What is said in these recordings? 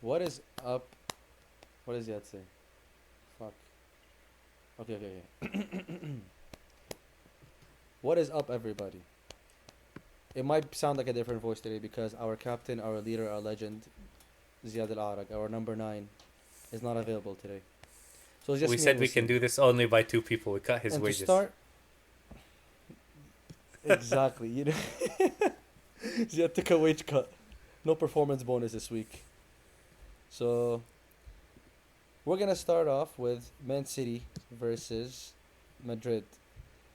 What is up? What does that say? Fuck. Okay, okay, okay. What is up, everybody? It might sound like a different voice today because our captain, our leader, our legend, Ziad Al Arag, our number 9, is not available today. So it's We just me and said we can Wasim. do this only by two people. We cut his And to wages. start, exactly, Ziad took a wage cut. No performance bonus this week. So we're gonna start off with Man City versus Madrid.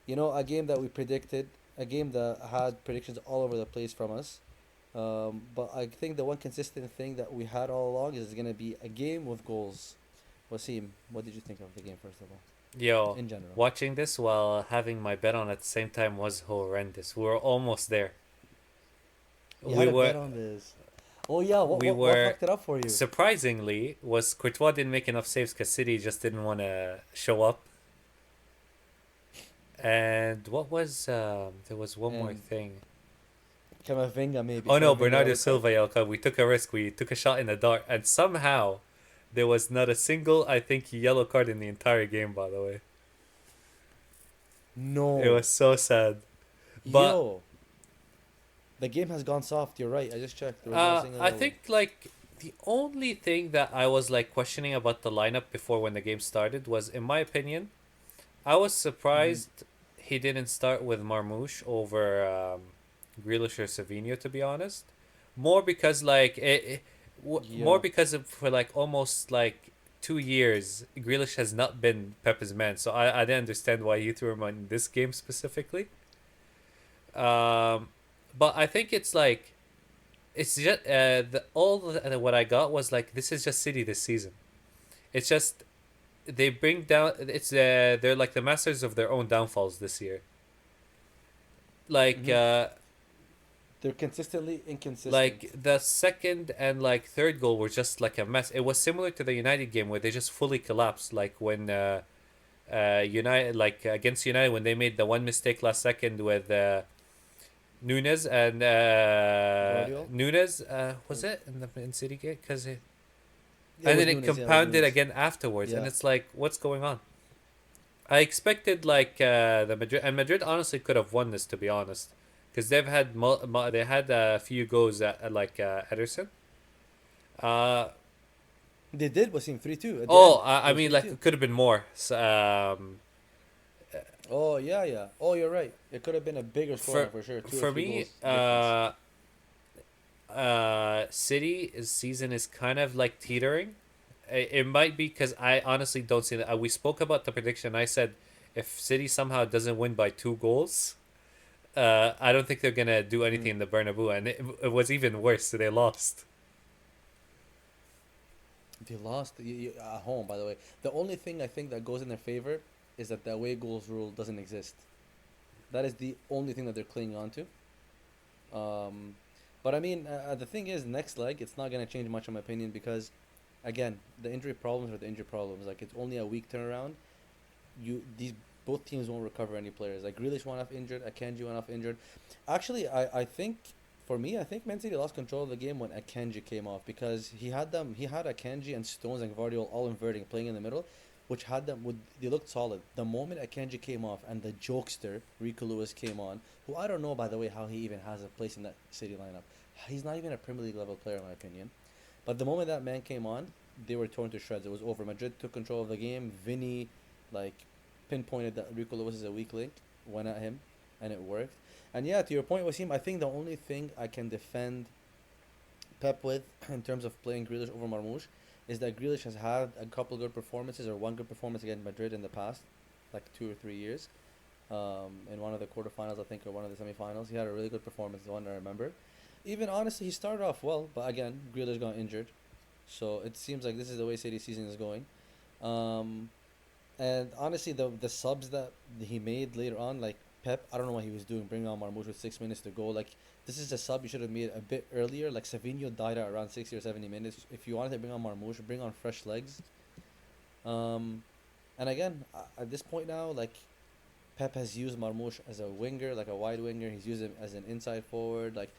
A game that we predicted, a game that had predictions all over the place from us. But I think the one consistent thing that we had all along is going to be a game with goals. Wasim, what did you think of the game, first of all, Yo, in general? watching this while having my bet on at the same time was horrendous. We were almost there. You We had a were bet on this. Oh, yeah, what, we what, what were fucked it up for you? surprisingly was Courtois didn't make enough saves because City just didn't want to show up. And what was there was one more And thing. Camavinga, maybe. Oh no, Camavinga Bernardo yellow card? Silva yellow card. We took a risk. We took a shot in the dark, and somehow there was not a single, I think, yellow card in the entire game. By the way, it No. was so sad. But Yo, the game has gone soft. You're right. I just checked. There was not a single I yellow. think like the only thing that I was like questioning about the lineup before when the game started was, in my opinion, I was Mm-hmm. surprised he didn't start with Marmouche over Grealish or Savinho. To be honest, more because more Yeah. because of for like almost like 2 years, Grealish has not been Pep's man. So I didn't understand why he threw him on this game specifically. Um, but I think it's like it's just what I got was like this is just City this season. It's just they bring down. It's they're like the masters of their own downfalls this year. Like Mm-hmm. uh, They're consistently inconsistent. like the second and like third goal were just like a mess. It was similar to the United game where they just fully collapsed. Like when United like against United when they made the one mistake last second with Nunes and Guardiola? Nunes was Or, it in the in City game because and it was then it Nunes. Yeah, it was compounded Nunes. again afterwards, and Yeah. it's like what's going on? I expected like the Madrid and Madrid honestly could have won this to be honest, because they've had they had a few goals at like Ederson. Uh They did Wasim 3-2 at the oh, end. It I was mean 3-2. like could have been more. So, Oh yeah, yeah. Oh, you're right. It could have been a bigger for scoreline for sure. Two or for three me, goals difference. City's season is kind of like teetering. It might be because I honestly don't see that. We spoke about the prediction. I said if City somehow doesn't win by 2 goals, I don't think they're gonna do anything Mm. in the Bernabeu, and it was even worse. So they lost. They lost at home, by the way. The only thing I think that goes in their favor is that the away goals rule doesn't exist. That is the only thing that they're clinging on to. Um, but I mean, the thing is, next leg, it's not gonna change much in my opinion because, again, the injury problems are the injury problems. Like it's only a week turnaround. These both teams won't recover any players. Like Grealish went off injured, Akanji went off injured. Actually, I think for me, I think Man City lost control of the game when Akanji came off because he had Akanji and Stones and Guardiola all inverting, playing in the middle, which had them would they looked solid. The moment Akanji came off and the jokester Rico Lewis came on, who I don't know by the way how he even has a place in that City lineup. He's not even a Premier League level player in my opinion. But the moment that man came on, they were torn to shreds. It was over. Madrid took control of the game. Vinny, like, pinpointed that Rico Lewis is a weak link, went at him, and it worked. And yeah, to your point, Wasim, I think the only thing I can defend Pep with in terms of playing Grealish over Marmoush is that Grealish has had a couple good performances or one good performance against Madrid in the past, like 2 or 3 years. In one of the quarterfinals, I think, or one of the semifinals, he had a really good performance. The one I remember. Even honestly, he started off well, but again, Grealish got injured, so it seems like this is the way City season is going. Um, and honestly, the subs that he made later on, like Pep, I don't know what he was doing, bringing on Marmoush with 6 minutes to go. Like this is a sub you should have made a bit earlier. Like Savinho died at around 60 or 70 minutes. If you wanted to bring on Marmoush, bring on fresh legs. Um, and again, at this point now, like Pep has used Marmoush as a winger, like a wide winger. He's used him as an inside forward. Like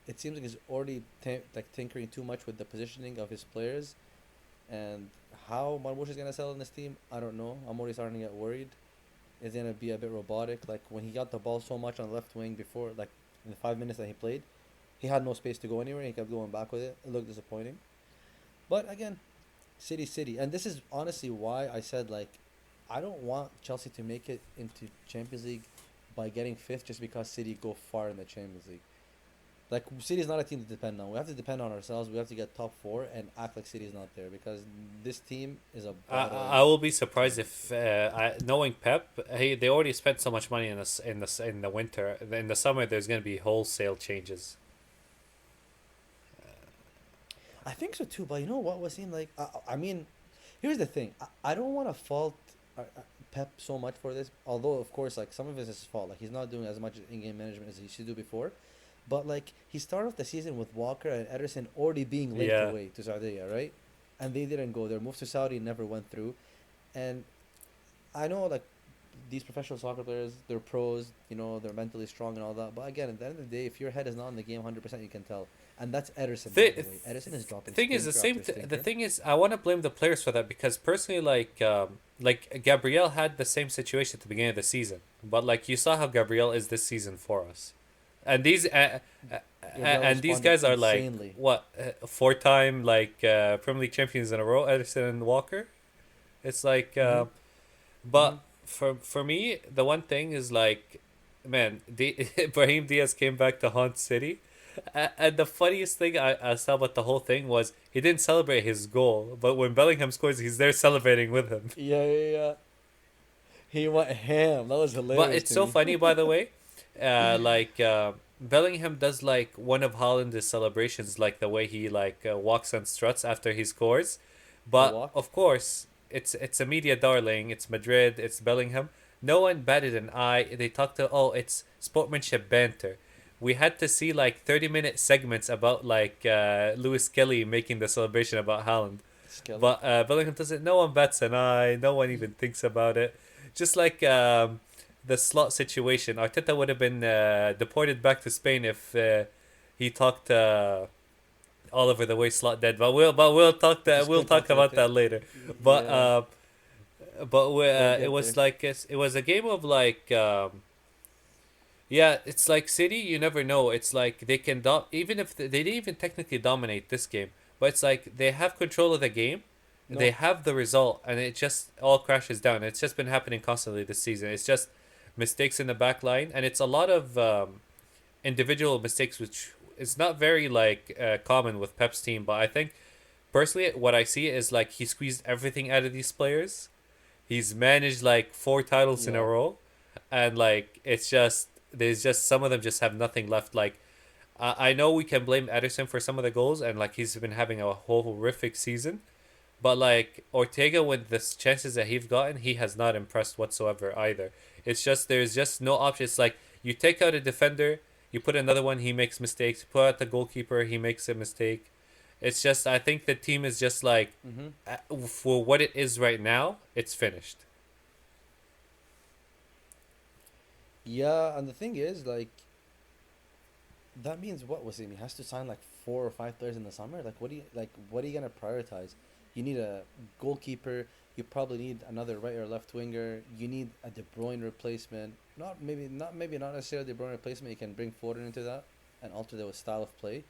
it seems like he's already like tinkering too much with the positioning of his players, and how Marmoush is gonna sell in this team, I don't know. I'm already starting to get worried. It's gonna be a bit robotic. Like when he got the ball so much on the left wing before, like in the 5 minutes that he played, he had no space to go anywhere. He kept going back with it. It looked disappointing. But again, City, and this is honestly why I said like, I don't want Chelsea to make it into Champions League by getting fifth just because City go far in the Champions League. Like City is not a team to depend on. We have to depend on ourselves. We have to get top four and act like City is not there because this team is a I bottle. will be surprised if knowing Pep, they already spent so much money in this in the winter. In the summer, there's going to be wholesale changes. I think so too, but you know what was seemed like? I mean, here's the thing. I don't want to fault Pep so much for this, although of course, like some of it is his fault. Like he's not doing as much in-game management as he should do before. But like he started off the season with Walker and Ederson already being linked Yeah, away to Saudi, right? And they didn't go. Their move to Saudi never went through. And I know like these professional soccer players, they're pros, they're mentally strong and all that. But again, at the end of the day, if your head is not in the game 100%, you can tell. And that's Ederson, by the the way. Ederson is dropping thing is the stinker same. after The stinker. thing is, I want to blame the players for that because personally, like Gabriel had the same situation at the beginning of the season, but like you saw how Gabriel is this season for us, and Gabriel and these responded guys are like insanely. what 4-time like Premier League champions in a row, Ederson and Walker. It's like, Mm-hmm. Mm-hmm. but for me, the one thing is like, man, Ibrahim Diaz came back to haunt City. And the funniest thing I saw about the whole thing was he didn't celebrate his goal, but when Bellingham scores, he's there celebrating with him. Yeah, yeah, yeah. He went ham. That was But hilarious it's to so me. funny, by the way. Bellingham does like one of Haaland's celebrations, like the way he like walks and struts after he scores. The But walk. of course, it's a media darling. It's Madrid. It's Bellingham. No one batted an eye. They talked to it's sportsmanship banter. We had to see like 30-minute segments about like Lewis Kelly making the celebration about Haaland. Skelly. But Bellingham doesn't. No one bats an eye. No one even thinks about it. Just like the slot situation, Arteta would have been deported back to Spain if he talked Oliver the way slot dead. Just we'll couldn't talk talk to the about thing. that later. But Yeah, we'll it get was there. like it was a game of like. Yeah, it's like City. You never know. It's like they can even if they didn't even technically dominate this game, but it's like they have control of the game, they No. have the result, and it just all crashes down. It's just been happening constantly this season. It's just mistakes in the back line, and it's a lot of individual mistakes, which is not very like common with Pep's team. But I think personally, what I see is like he squeezed everything out of these players. He's managed like 4 titles in a Yeah. row, and like it's just there's just some of them just have nothing left. Like I know we can blame Ederson for some of the goals, and like he's been having a whole horrific season. But like Ortega, with the chances that he's gotten, he has not impressed whatsoever either. It's just there's just no option. It's like you take out a defender, you put another one, he makes mistakes. You put out the goalkeeper, he makes a mistake. It's just I think the team is just like Mm-hmm. for what it is right now, it's finished. Yeah, and the thing is, like, that means what was it? He has to sign like 4 or 5 players in the summer. Like, what are you gonna prioritize? You need a goalkeeper. You probably need another right or left winger. You need a De Bruyne replacement. Not necessarily De Bruyne replacement. You can bring Foden into that and alter their style of play.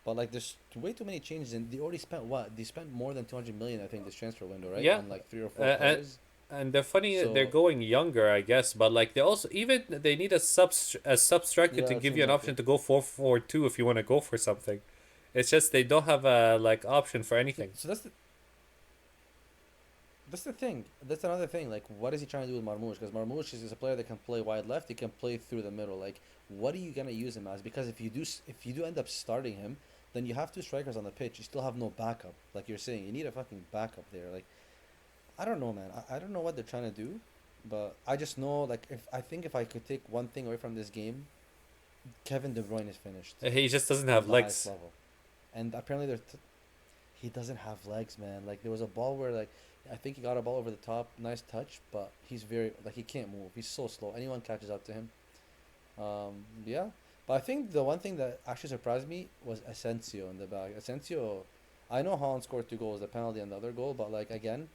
But like, there's way too many changes, and they already spent what? They spent more than 200 million, I think, this transfer window, right? Yeah, On like three or uh, four uh, players. and they're funny. They're So going younger, I guess. But like they also even they need a sub striker yeah, to it give seems you an like option it. to go 4-4-2 if you want to go for something. It's just they don't have a like option for anything. So that's the thing. That's another thing. Like, what is he trying to do with Marmoush? Because Marmoush is a player that can play wide left. He can play through the middle. Like, what are you gonna use him as? Because if you do end up starting him, then you have 2 strikers on the pitch. You still have no backup. Like you're saying, you need a fucking backup there. Like, I don't know, man. I don't know what they're trying to do, but I just know, like, if I could take one thing away from this game, Kevin De Bruyne is finished He just doesn't from have the highest legs. level, and apparently he doesn't have legs, man. Like there was a ball where like I think he got a ball over the top, nice touch, but he's very like he can't move. He's so slow. Anyone catches up to him. Yeah, But I think the one thing that actually surprised me was Asensio in the back. Asensio, I know Holland scored 2 goals, the penalty and the other goal, but like again,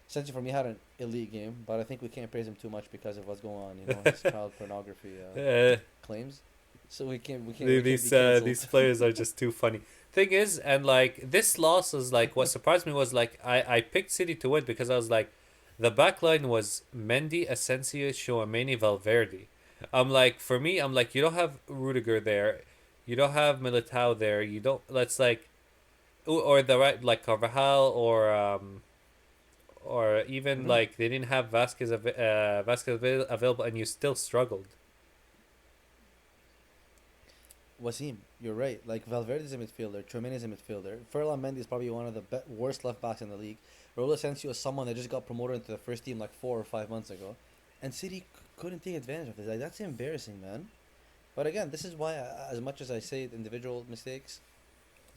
Asensio for me had an elite game. But I think we can't praise him too much because of what's going on. You know, his child pornography Uh, claims. So we can't be these cancelled. players are just too funny. Thing is, and like this loss is like what surprised me was like I picked City to win because I was like, the back line was Mendy, Asensio, Chouameni, Valverde. I'm like, for me, I'm like, you don't have Rudiger there, you don't have Militao there, you don't. Let's like, or the right like Carvajal or even Hmm. like they didn't have Vasquez available, and you still struggled. Wasim, you're right. Like Valverde is a midfielder, Tchouaméni is a midfielder. Ferland Mendy is probably one of the worst left backs in the league. Raul Asensio is someone that just got promoted into the first team like 4 or 5 months ago, and City couldn't take advantage of this. Like that's embarrassing, man. But again, this is why, as much as I say individual mistakes,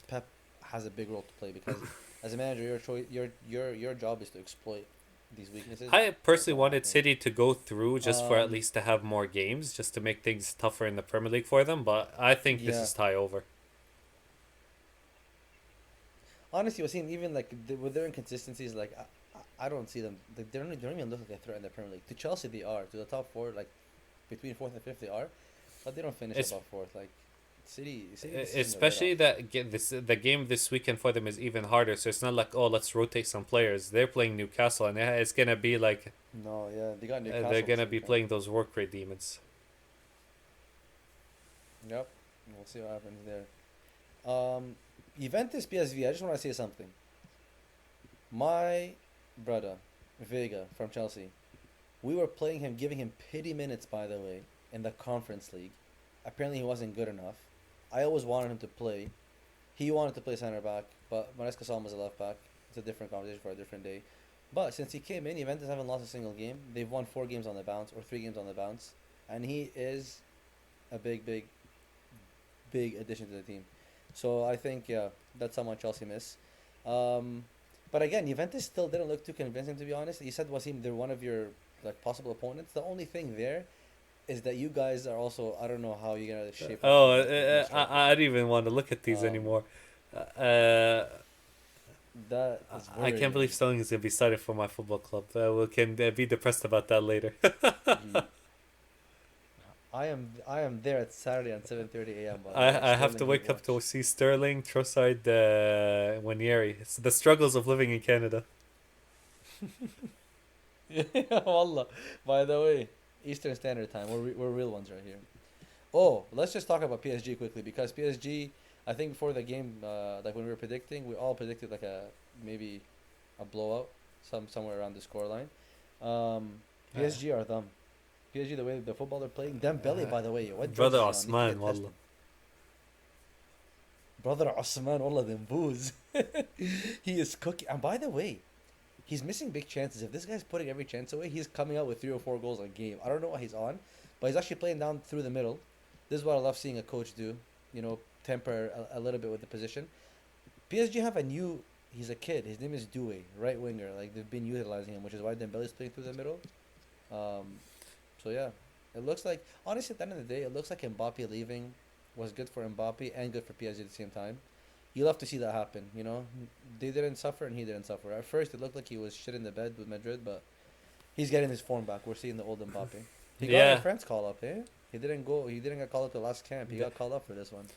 Pep has a big role to play because as a manager, your job is to exploit these weaknesses. I That's personally not wanted happening. City to go through just for at Um, least to have more games, just to make things tougher in the Premier League for them. But I think this yeah. is tie over. Honestly, Wasim, even like with their inconsistencies, like I don't see them. Like, they don't even look like a threat in the Premier League. To Chelsea, they are. To the top four, like between fourth and fifth, they are, but they don't finish It's above fourth. Like City, this season they're a bit especially off. that the game this weekend for them is even harder. So it's not like, oh, let's rotate some players. They're playing Newcastle, and it's gonna be like No, yeah, they got they're Newcastle this gonna be weekend. playing those work rate demons. Yep, we'll see what happens there. Juventus PSV. I just want to say something. My brother, Vega from Chelsea, we were playing him, giving him pity minutes, by the way, in the Conference League. Apparently, he wasn't good enough. I always wanted him to play. He wanted to play center back, but Maresca saw him as a left back. It's a different conversation for a different day. But since he came in, Juventus haven't lost a single game. They've won 4 games on the bounce, or 3 games on the bounce. And he is a big, big, big addition to the team. So I think, yeah, that's someone Chelsea miss. Um, but again, Juventus still didn't look too convincing, to be honest. You said, Wasim, they're one of your like possible opponents. The only thing there is that you guys are also, I don't know how you're gonna shape up Oh, with new striker. I don't even want to look at these Um, anymore. Uh, that is I can't believe worrying. Sterling is gonna be started for my football club. We can be depressed about that later. Ye- I am there at Saturday at 7:30 a.m. By the way. I have to Sterling game wake up to watch. see Sterling, Trossard, Wanieri. It's the struggles of living in Canada. Yeah, wallah. By the way, Eastern Standard Time. We're real ones right here. Oh, let's just talk about PSG quickly because PSG. I think before the game, like when we were predicting, we all predicted like maybe a blowout, somewhere around the scoreline. Uh, PSG are them. PSG, the way the football they're playing. Dembele, by the way, what Brother jersey is he on? Need to Osman, get wallah. tested. Brother Osman, wallah, them booze. He is cooking. And by the way, he's missing big chances. If this guy's putting every chance away, he's coming out with 3 or 4 goals a game. I don't know what he's on, but he's actually playing down through the middle. This is what I love seeing a coach do. Temper a little bit with the position. PSG have a new. He's a kid. His name is Doué, right winger. Like they've been utilizing him, which is why Dembele's playing through the middle. Um, so yeah, it looks like honestly at the end of the day, it looks like Mbappe leaving was good for Mbappe and good for PSG at the same time. You love to see that happen. They didn't suffer and he didn't suffer. At first, it looked like he was shit in the bed with Madrid, but he's getting his form back. We're seeing the old Mbappe. He got a Yeah, France call up, eh? He didn't go. He didn't get called up to last camp. He the, got called up for this one.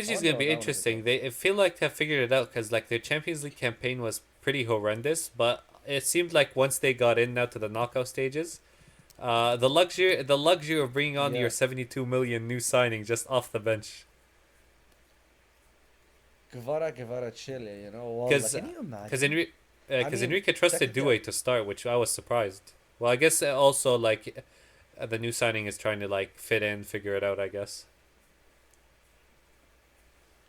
I PSG is wonder gonna how be that one would interesting. go. They feel like they have figured it out because like their Champions League campaign was pretty horrendous, but it seemed like once they got in now to the knockout stages, the luxury of bringing on your Yeah, 72 million new signing just off the bench. Guevara, Chile. Wallah. Because Can you because imagine? Enrique I because mean, Enrique trusted technically, Doué to start, which I was surprised. Well, I guess also like the new signing is trying to like fit in, figure it out. I guess.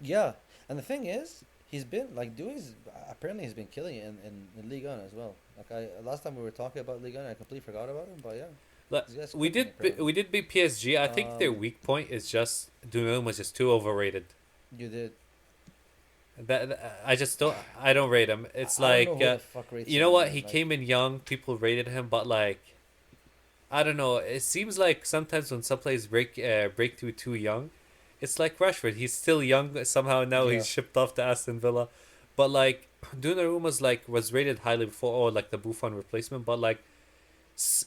yeah. And the thing is, he's been like Dewey's apparently he's been killing it in Ligue 1 as well. Like last time we were talking about Ligue 1, I completely forgot about him. But yeah, Like, this guy's we cooking did apparently. we did beat PSG. I think their Um, weak point is just Dunum was just too overrated. you did. I just don't I don't rate him. It's I don't know like who the fuck rates you know him, what? man. He Like, came in young. People rated him, but like I don't know. It seems like sometimes when some players break through too young, it's like Rashford. He's still young. Somehow now Yeah. he's shipped off to Aston Villa, but like Donnarumma's like was rated highly before, or like the Buffon replacement. But like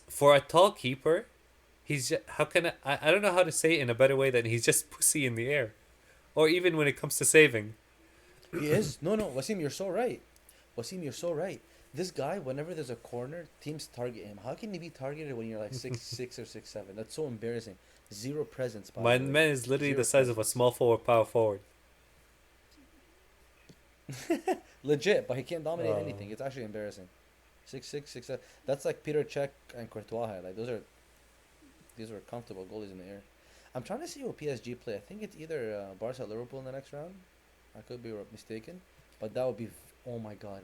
for a tall keeper, he's just, how can I don't know how to say it in a better way than he's just pussy in the air, or even when it comes to saving. He is. No, no, Wasim, you're so right. Wasim, you're so right. This guy, whenever there's a corner, teams target him. How can he be targeted when you're like 6'6" or 6'7"? That's so embarrassing. Zero presence, by My the way. man is literally the Zero size of a presence. small forward, power forward. Legit, but he can't dominate Uh, anything. It's actually embarrassing. 6'6", 6'7". That's like Peter Cech and Courtois had. Like these were comfortable goalies in the air. I'm trying to see what PSG play. I think it's either Barca or Liverpool in the next round. I could be mistaken, but that would be. Oh my god,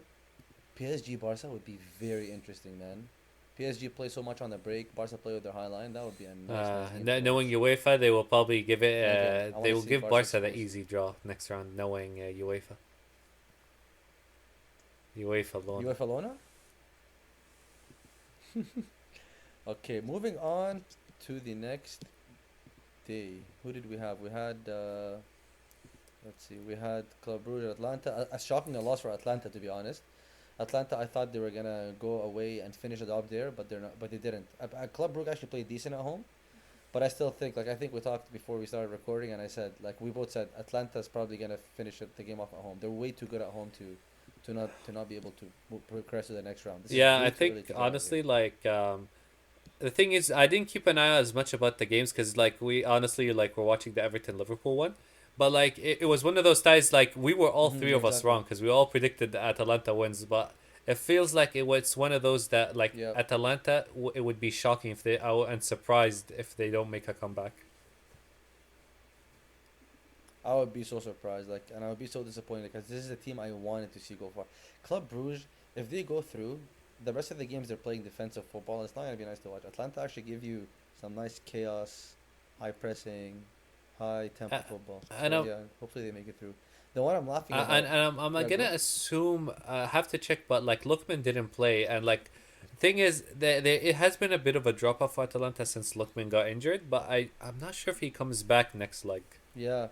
PSG Barca would be very interesting, man. PSG play so much on the break. Barca play with their high line. That would be a nice game to knowing watch. UEFA, they will probably give it. Okay, I They want to will see give Barca Barca the exposed. easy draw next round, knowing UEFA. UEFA alone. UEFA Lona. Okay, moving on to the next day. Who did we have? We had. Let's see. We had Club Brugge Atlanta. A shocking loss for Atlanta, to be honest. Atlanta, I thought they were gonna go away and finish it up there, but they're not. But they didn't. Club Brugge actually played decent at home, but I still think, like, I think we talked before we started recording, and I said, like, we both said Atlanta's probably gonna finish the game off at home. They're way too good at home to not be able to progress to the next round. This is Yeah, I way too early think to get out here. honestly, like the thing is, I didn't keep an eye out as much about the games because, like, we honestly like were watching the Everton Liverpool one, but like it was one of those ties. Like we were all three Yeah, of us exactly. wrong because we all predicted that Atalanta wins, but it feels like it was one of those that like Yeah. Atalanta. It would be shocking if they. And surprised if they don't make a comeback. I would be so surprised, like, and I would be so disappointed because this is the team I wanted to see go far. Club Bruges, if they go through, the rest of the games they're playing defensive football. It's not gonna be nice to watch. Atlanta actually give you some nice chaos, high pressing, high tempo Uh, football. and So yeah, hopefully they make it through. The one I'm laughing And, about, and I'm yeah, gonna go. assume I have to check, but like Lookman didn't play, and like thing is, there it has been a bit of a drop off for Atalanta since Lookman got injured, but I'm not sure if he comes back next leg. Yeah,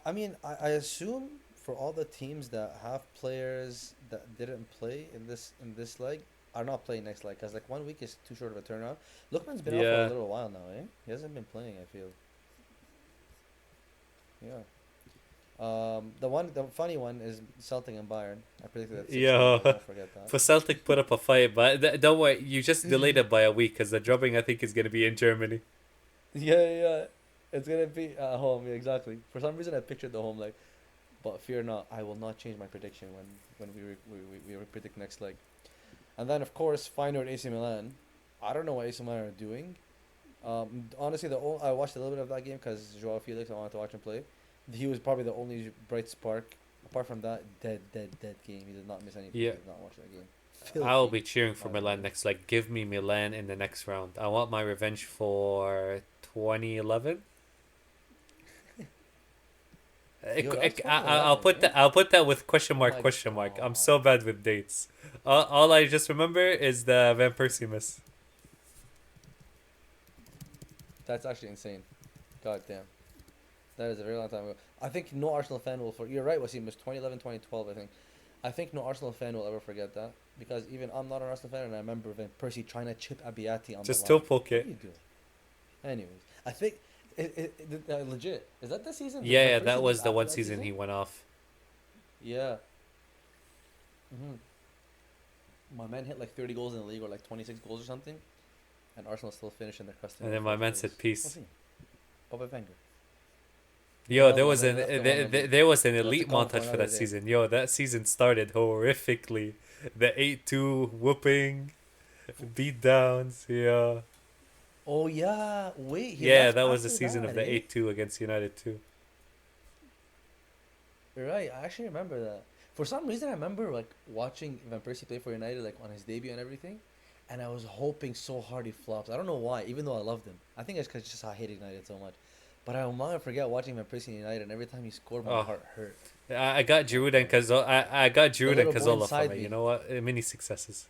I mean, I assume for all the teams that have players that didn't play in this leg are not playing next leg because like 1 week is too short of a turnaround. Lookman's been out for a Yeah, little while now, eh? He hasn't been playing. I feel. Yeah. The funny one is Celtic and Bayern. I predicted that 6-0. I yeah. won't forget that. For Celtic, put up a fight, but don't worry, you just delayed it by a week because the drubbing I think is gonna be in Germany. Yeah, yeah, yeah. It's gonna be at home. Yeah, exactly. For some reason, I pictured the home leg, but fear not, I will not change my prediction when we predict next leg. And then of course Feyenoord AC Milan. I don't know what AC Milan are doing. Honestly, I watched a little bit of that game because Joao Felix. I wanted to watch him play. He was probably the only bright spark. Apart from that, dead game. He did not miss anything. Yeah, He did not watch that game. I'll Filthy, be cheering for by the way. Milan next leg. Give me Milan in the next round. I want my revenge for 2011. Yo, that was I'll 2011, put eh? that. I'll put that with question Oh mark. my Question mark. I'm god. so bad with dates. All I just remember is the Van Persie miss. That's actually insane. God damn. That is a very long time ago. I think no Arsenal fan will for you're right, Wasim, it was 2011, 2012, I think. I think no Arsenal fan will ever forget that. Because even I'm not an Arsenal fan and I remember Van Persie trying to chip Abiati on the Just toe line. poke What are it. you doing? Anyways, I think legit. Is that the season? Did Yeah, Van yeah, Persie that leave was the after one that season season? he went off. Yeah. My man hit like 30 goals in the league or like 26 goals or something. And Arsenal still finished in the crusty And then my fourth man place. said peace. What's he? Bobby Wenger. Yo, Well, they left him on the there was an but that's a elite comment for montage for another that day. season. Yo, that season started horrifically. The 8-2 whooping, beat downs. Yeah, Oh yeah, wait, he yeah, left that was the after season that, of the eh? 8-2 against United too. You're right. I actually remember that. For some reason, I remember like watching Van Persie play for United, like on his debut and everything, and I was hoping so hard he flops. I don't know why, even though I loved him. I think it's because just I hated United so much. But I'll never forget watching Van Persie in United, and every time he scored, my Oh, heart hurt. I got Giroud and Yeah. Cazorla. I got The Giroud and little boy Cazorla from inside it. You me. know what? Mini successes.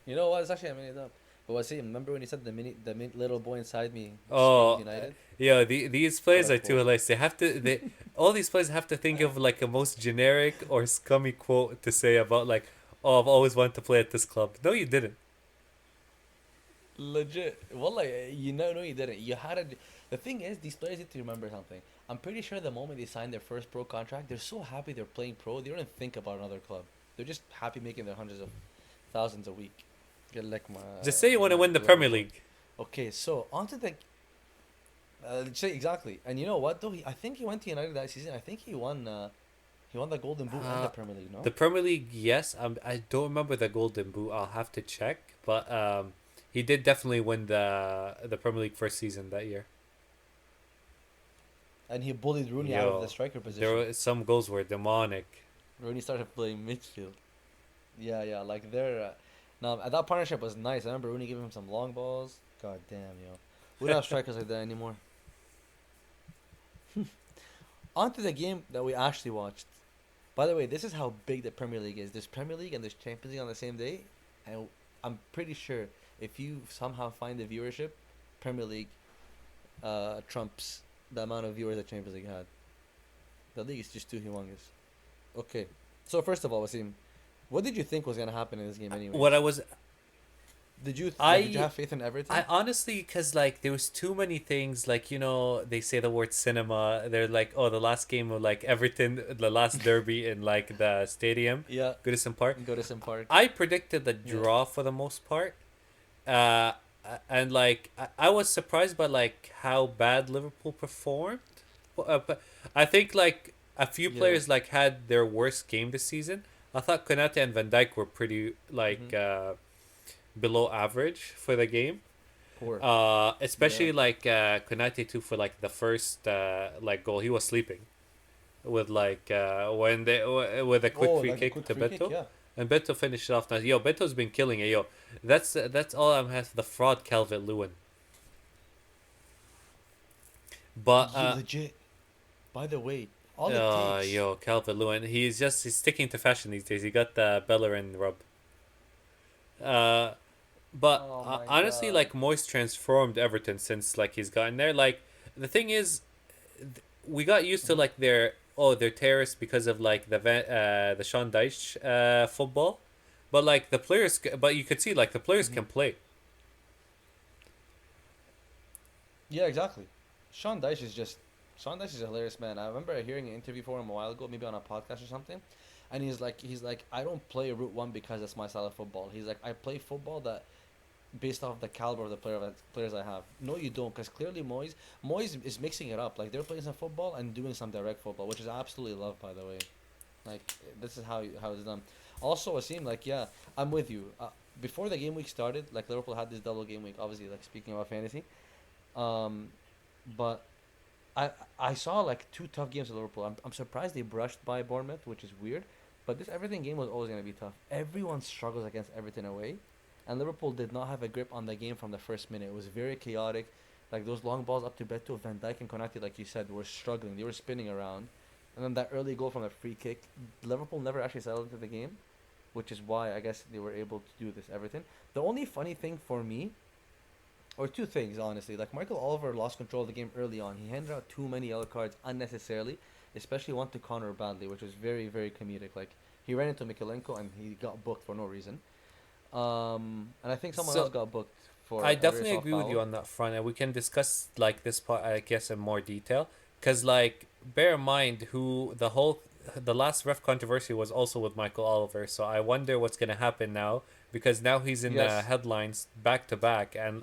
You know what? It's actually I made it up. But was he? Remember when he said the little boy inside me screams Oh, United? yeah. These What players a are too quote. hilarious. All these players have to think of like a most generic or scummy quote to say about like, oh, I've always wanted to play at this club. No, you didn't. Legit. Wallah, you know, no, you didn't. You had a. The thing is, these players need to remember something. I'm pretty sure the moment they sign their first pro contract, they're so happy they're playing pro, they don't even think about another club. They're just happy making their hundreds of thousands a week. Get like Just say you want to win the Premier Liverpool. League. Okay, so on to the. Say exactly, and you know what though? I think he went to United that season. I think he won. He won the Golden Boot and the Uh, Premier League. No. the Premier League, yes. I don't remember the Golden Boot. I'll have to check, but he did definitely win the Premier League first season that year. And he bullied Rooney out of the Yo, striker there position. were some goals were demonic. Rooney started playing midfield. Yeah, yeah, like they're. Now that partnership was nice. I remember Rooney giving him some long balls. God damn, yo, we don't have strikers like that anymore. On to the game that we actually watched. By the way, this is how big the Premier League is. There's Premier League and there's Champions League on the same day, and I'm pretty sure if you somehow find the viewership, Premier League trumps the amount of viewers that Champions League had. The league is just too humongous. Okay, so first of all, Wasim, what did you think was gonna happen in this game, What anyways? I was Did you I have faith in I Everton? honestly, because like there was too many things, like they say the word cinema. They're like, oh, the last game of like Everton, the last derby in like the stadium, Yeah, Goodison Park. Goodison Park. I predicted the Yeah. draw for the most part, uh, and like I was surprised by like how bad Liverpool performed. But I think like a few Yeah. players like had their worst game this season. I thought Konate and Van Dijk were pretty Mm-hmm. like below average for the game. Poor. Yeah. Especially like Konate too for like the first like goal. He was sleeping with like when they with a quick Oh, free like a kick quick to free kick. Beto, Yeah. and Beto finished it off nice. Yo, Beto's been killing it. Yo, that's all I'm has the fraud Calvert Lewin. But You legit. By the way, all it takes. yo, Calvert Lewin, he's sticking to fashion these days. He got the Bellerin rub. Uh, but Oh my honestly, god. like Moyes transformed Everton since like he's gotten there. Like the thing is, we got used to Mm-hmm. like their terrorists because of like the Sean Dyche football, but like but you could see like the players Mm-hmm. can play. Yeah, exactly. Sean Dyche is just. Sean Dyche is a hilarious man. I remember hearing an interview for him a while ago, maybe on a podcast or something, and he's like, I don't play Route One because that's my style of football. He's like, I play football that based off the caliber of the players I have. No, you don't, because clearly Moyes is mixing it up. Like they're playing some football and doing some direct football, which is absolutely love, by the way. Like this is how it's done. Also, it seemed like yeah, I'm with you. Before the game week started, like Liverpool had this double game week. Obviously, like speaking about fantasy, um, but I I saw like two tough games of Liverpool. I'm surprised they brushed by Bournemouth, which is weird. But this Everton game was always gonna be tough. Everyone struggles against Everton away, and Liverpool did not have a grip on the game from the first minute. It was very chaotic. Like those long balls up to Beto, Van Dijk, and Konate, like you said, were struggling. They were spinning around, and then that early goal from the free kick. Liverpool never actually settled into the game, which is why I guess they were able to do this. Everton. The only funny thing for me, or two things honestly, like Michael Oliver lost control of the game early on. He handed out too many yellow cards unnecessarily, especially one to Connor badly, which was very very comedic. Like he ran into Mikolenko and he got booked for no reason. And I think someone else So got booked for I a very definitely soft agree with you foul. on that front, and we can discuss like this part, I guess, in more detail. Cause like, bear in mind who the last ref controversy was also with Michael Oliver. So I wonder what's gonna happen now because now he's in the Yes. headlines back to back. And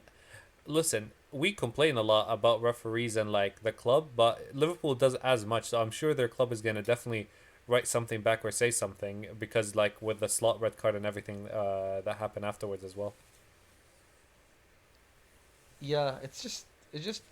listen, we complain a lot about referees and like the club, but Liverpool does as much. So I'm sure their club is gonna definitely write something back or say something because like with the slot red card and everything that happened afterwards as well. Yeah, it's just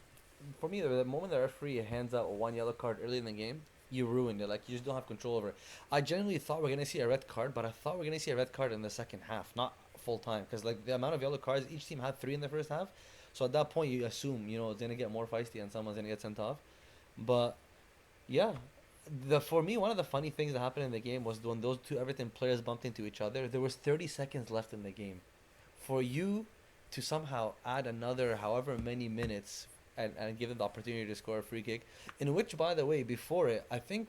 for me the moment the referee hands out one yellow card early in the game, you ruined it. Like you just don't have control over it. I genuinely thought we're gonna see a red card, but I thought we're gonna see a red card in the second half, not full time, because like the amount of yellow cards each team had three in the first half. So at that point you assume it's gonna get more feisty and someone's gonna get sent off. But yeah, the for me one of the funny things that happened in the game was when those two Everton players bumped into each other. There was 30 seconds left in the game. For you to somehow add another however many minutes and give them the opportunity to score a free kick, in which, by the way, before it, I think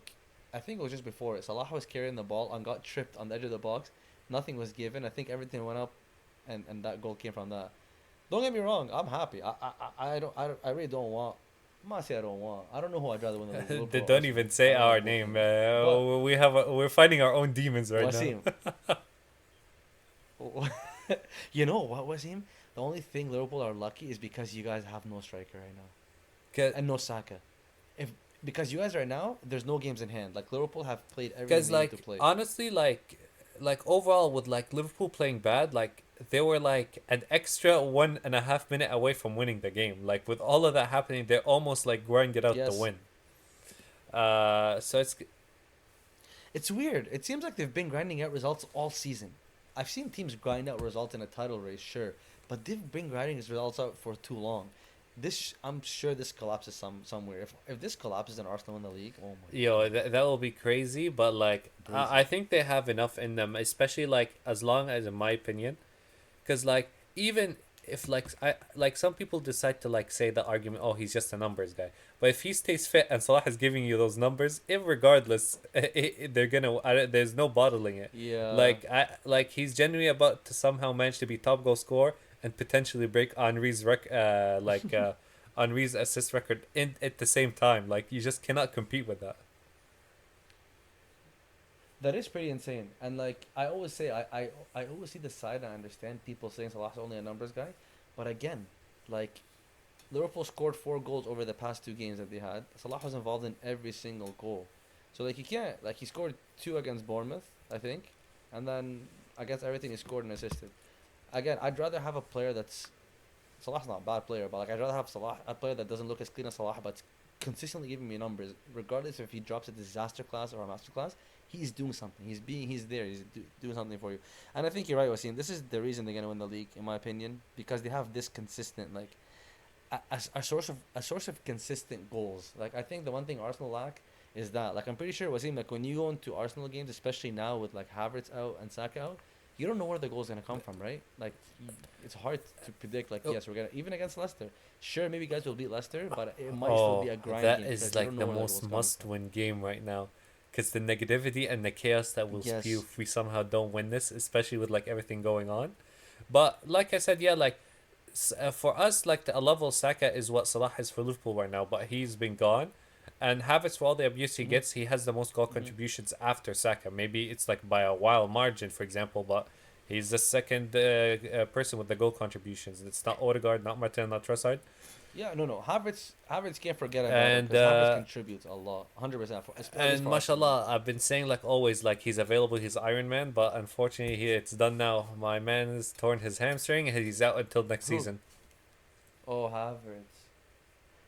it was just before it, Salah was carrying the ball and got tripped on the edge of the box. Nothing was given. I think everything went up, and that goal came from that. Don't get me wrong. I'm happy. I really don't want. I'm not saying I don't want. I don't know who I'd rather win the league. They Liverpool or don't Arsenal. even say I don't our know who name. can. But We're fighting our own demons right now. Wasim, you know what, Wasim? The only thing Liverpool are lucky is because you guys have no striker right now and no Saka. If Because you guys right now, there's no games in hand. Like Liverpool have played everything Because they need to like play. honestly, like overall with like Liverpool playing bad, like they were like an extra 1.5 minute away from winning the game. Like with all of that happening, they're almost like grinding out the Yes, win. So it's weird. It seems like they've been grinding out results all season. I've seen teams grind out results in a title race, sure, but they've been grinding these results out for too long. I'm sure this collapses somewhere. If this collapses and Arsenal win the league, oh my yo, god, that will be crazy. But like I crazy. think they have enough in them, especially like as long as, in my opinion, because like even if like I like some people decide to like say the argument, oh, he's just a numbers guy. But if he stays fit and Salah is giving you those numbers, irregardless, they're gonna. There's no bottling it. Yeah. Like he's genuinely about to somehow manage to be top goal scorer and potentially break Henri's assist record in at the same time. Like you just cannot compete with that. That is pretty insane. And like I always say, I always see the side. I understand people saying Salah's only a numbers guy, but again, like Liverpool scored 4 goals over the past 2 games that they had. Salah was involved in every single goal, so like you can't like he scored 2 against Bournemouth, I think, and then against everything he scored and assisted. Again, I'd rather have a player that's Salah's not a bad player, but like I'd rather have Salah, a player that doesn't look as clean as Salah, but consistently giving me numbers, regardless if he drops a disaster class or a master class. He's doing something. He's there. Doing something for you. And I think you're right, Wasim. This is the reason they're gonna win the league, in my opinion, because they have this consistent like a source of consistent goals. Like I think the one thing Arsenal lack is that. Like I'm pretty sure Wasim, like when you go into Arsenal games, especially now with like Havertz out and Saka out, you don't know where the goal's gonna come from, right? Like it's hard to predict. Like Oh, yes, we're gonna even against Leicester. Sure, maybe guys will beat Leicester, but it might still oh, be a grind that game is because you don't like know the where the most goal's coming from. must-win game right now, because the negativity and the chaos that will spew Yes. if we somehow don't win this, especially with like everything going on. But like I said, yeah, like for us, like a level Saka is what Salah is for Liverpool right now, but he's been gone. And Havertz, for all the abuse he Mhm. gets, he has the most goal Mhm. contributions after Saka. Maybe it's like by a wild margin, for example, but he's the second person with the goal contributions. It's not Odegaard, not Martin, not Trossard. Yeah, no. Havertz can't forget about it And because Havertz contributes a lot, 100% for at least and for Arsenal. mashallah, I've been saying like always, like he's available, he's Iron Man, but unfortunately, it's done now. My man has torn his hamstring, and he's out until next Who? season. Oh, Havertz.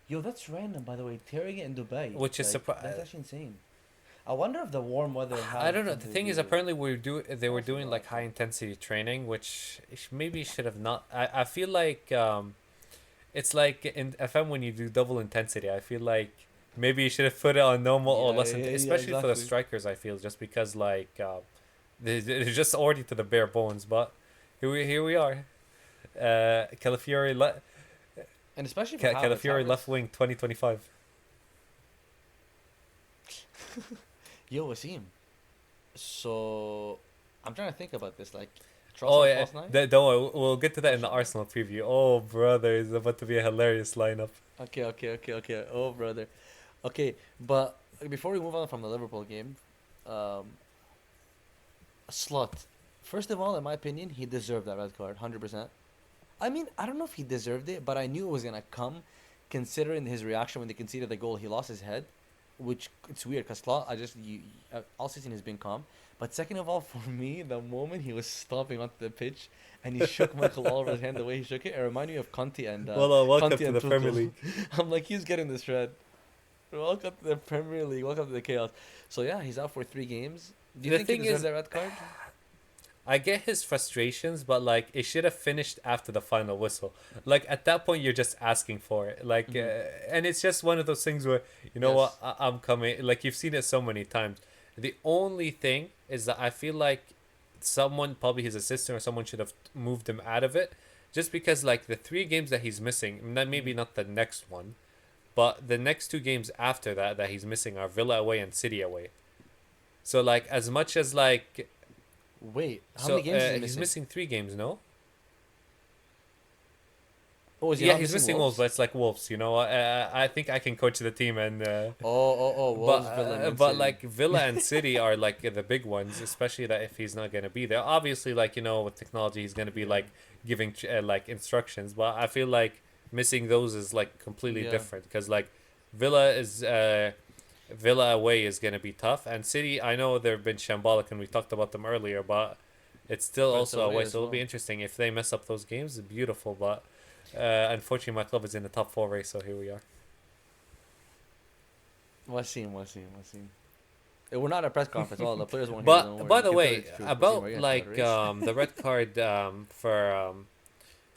Yo, that's random, by the way. Tearing it in Dubai, Which is like that's actually insane. I wonder if the warm weather I had don't know. The something to thing do is, with it. apparently they were I doing forgot like high actually. intensity training, which maybe should have not. I feel like it's like in FM when you do double intensity. I feel like maybe you should have put it on normal or Yeah, less, yeah, yeah, especially for the exactly. strikers. I feel just because like they're just already to the bare bones. But here we are. Calafiori And especially for Havertz. Calafiori Havertz. left wing 2025. Yo, Wasim. So, I'm trying to think about this. Like, Oh Trossard yeah, false nine. don't worry. We'll get to that in the Mashallah. Arsenal preview. Oh brother, it's about to be a hilarious lineup. Okay. Oh, brother. Okay, but before we move on from the Liverpool game, um, Slot. First of all, in my opinion, he deserved that red card, 100%. I mean, I don't know if he deserved it, but I knew it was gonna come, considering his reaction when they conceded the goal. He lost his head, which it's weird because Slot, all season has been calm. But second of all, for me, the moment he was stomping onto the pitch and he shook Michael Oliver's hand the way he shook it, it reminded me of Conte and Well, welcome Conte to and the Premier Tuchel. League. I'm like, he's getting this shred. Welcome to the Premier League. Welcome to the chaos. So yeah, he's out for 3 games. Do you The think he thing deserved is, that red card? I get his frustrations, but like it should have finished after the final whistle. Like at that point, you're just asking for it. Like, Mm-hmm. and it's just one of those things where you know what, Yes. I'm coming. Like you've seen it so many times. The only thing is that I feel like someone, probably his assistant or someone, should have moved him out of it, just because like the 3 games that he's missing, maybe not the next one, but the next 2 games after that he's missing are Villa away and City away. So like as much as like Wait, how so many games is he he's missing? missing 3 games, no? Oh, is he Yeah, not he's missing missing Wolves, but Wolves? it's like Wolves, you know. I think I can coach the team, and Wolves, Villa, Man but City. like Villa and City are like the big ones, especially that if he's not gonna be there. Obviously, like you know, with technology, he's gonna be Yeah. like giving like instructions, but I feel like missing those is like completely Yeah. different because like Villa is Villa away is gonna be tough, and City I know they've been shambolic, and we talked about them earlier, but it's still But it's also away away, as so it'll be well. interesting if they mess up those games. It's beautiful, but unfortunately, my club is in the top 4 race, so here we are. Wassim. We're not at a press conference. All the players won't hear. Don't But worry. by You the can tell way, it's true. Wassim, are about you gonna talk about like race? the red card for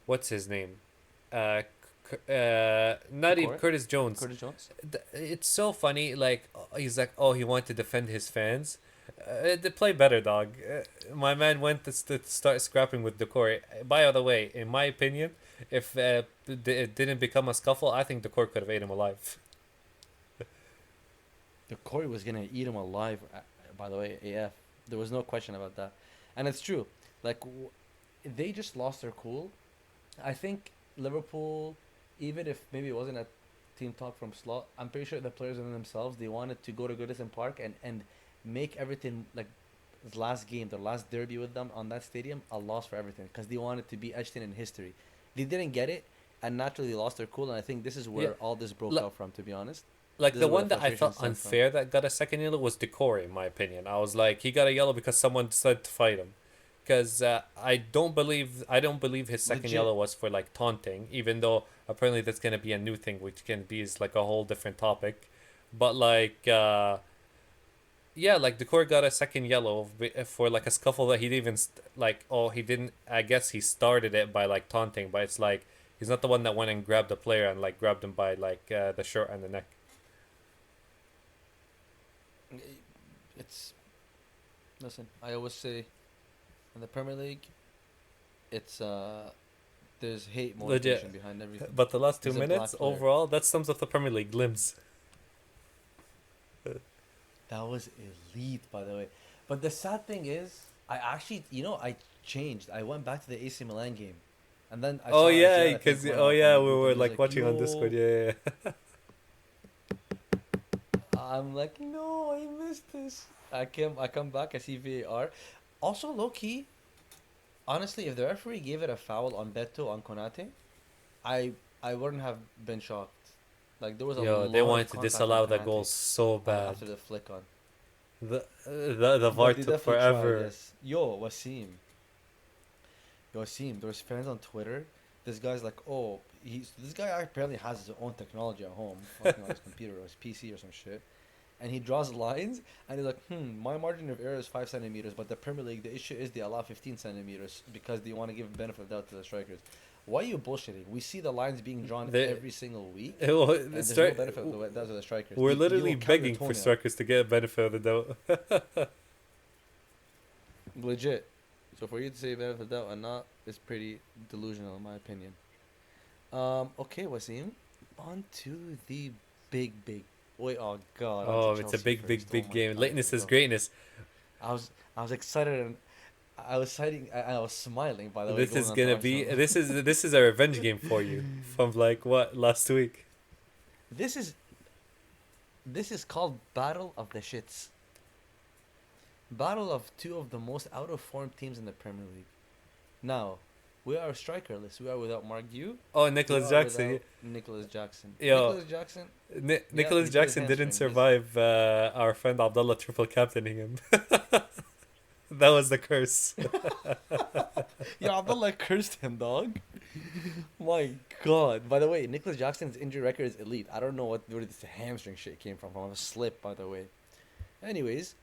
what's his name, not even Decore? Curtis Jones. Curtis Jones? It's so funny. Like he's like, oh, he wanted to defend his fans. They play better, dog. My man went to start scrapping with Decore. By the way, in my opinion, if it didn't become a scuffle, I think Decore could have ate him alive. The Corey was gonna eat him alive. By the way, AF. There was no question about that, and it's true. Like, they just lost their cool. I think Liverpool, even if maybe it wasn't a team talk from slot, I'm pretty sure the players in themselves they wanted to go to Goodison Park and make everything like his last game, their last derby with them on that stadium, a loss for everything because they wanted to be etched in history. They didn't get it, and naturally they lost their cool. And I think this is Yeah, where all this broke like out from. To be honest, like this the is where the one that I frustration felt stemmed from. unfair that got a second yellow was Decore, in my opinion. I was like, he got a yellow because someone decided to fight him. Because I don't believe his second yellow Legit, was for like taunting, even though apparently that's gonna be a new thing, which can be is like a whole different topic. But like yeah, like Decore got a second yellow for like a scuffle that he didn't even like. Oh, he didn't. I guess he started it by like taunting, but it's like he's not the one that went and grabbed the player and like grabbed him by like the shirt and the neck. it's listen. I always say in the Premier League, it's there's hate motivation Legit. behind everything. But the last two He's a black minutes player. overall, that sums up the Premier League limbs. That was elite, by the way. But the sad thing is, I actually, I changed. I went back to the AC Milan game, and then I Oh saw yeah, Zeiad, I think, because went oh off on yeah, the we group, and were he was like like, watching on Discord. "Yo," Yeah, yeah. I'm like, "No, I missed this." I come back. I see VAR. Also, low key, honestly, if the referee gave it a foul on Beto on Konate, I wouldn't have been shocked. Like there was a Yo, they lot of wanted to contact on disallow that goal Konate so bad. after the flick on. The VAR But they took definitely tried. forever. Yes. Wasim. There's fans on Twitter. This guy's like, oh, this guy apparently has his own technology at home, fucking on his computer or his PC or some shit. And he draws lines, and he's like, my margin of error is 5 centimeters, but the Premier League, the issue is they allow 15 centimeters because they want to give benefit of doubt to the strikers. Why are you bullshitting? We see the lines being drawn They, every single week, well, and there's no benefit of the doubt to the strikers. we're You literally will count your begging for toenail. strikers to get a benefit of the doubt. Legit. So for you to say benefit of the doubt or not is pretty delusional in my opinion. Okay, Wasim. On to the big. Wait, oh god, on to Oh, it's a Chelsea big, first. big, Oh big my game. god, Lateness let's is go. greatness. I was excited and I was exciting. I was smiling by the way This going is on to gonna be Arsenal. this is a revenge game for you from like what last week. this is this is called Battle of the Shits. Battle of two of the most out of form teams in the Premier League. Now, we are strikerless. We are without Mark Gu. Oh, We Nicholas are Jackson. without Nicholas Jackson. Yo, Nicholas Jackson. Yeah, Nicholas he put his Jackson didn't hamstring. survive our friend Abdullah triple captaining him. That was the curse. Yeah, Abdullah cursed him, dog. My God. By the way, Nicholas Jackson's injury record is elite. I don't know where this hamstring shit came from a slip, by the way. Anyways,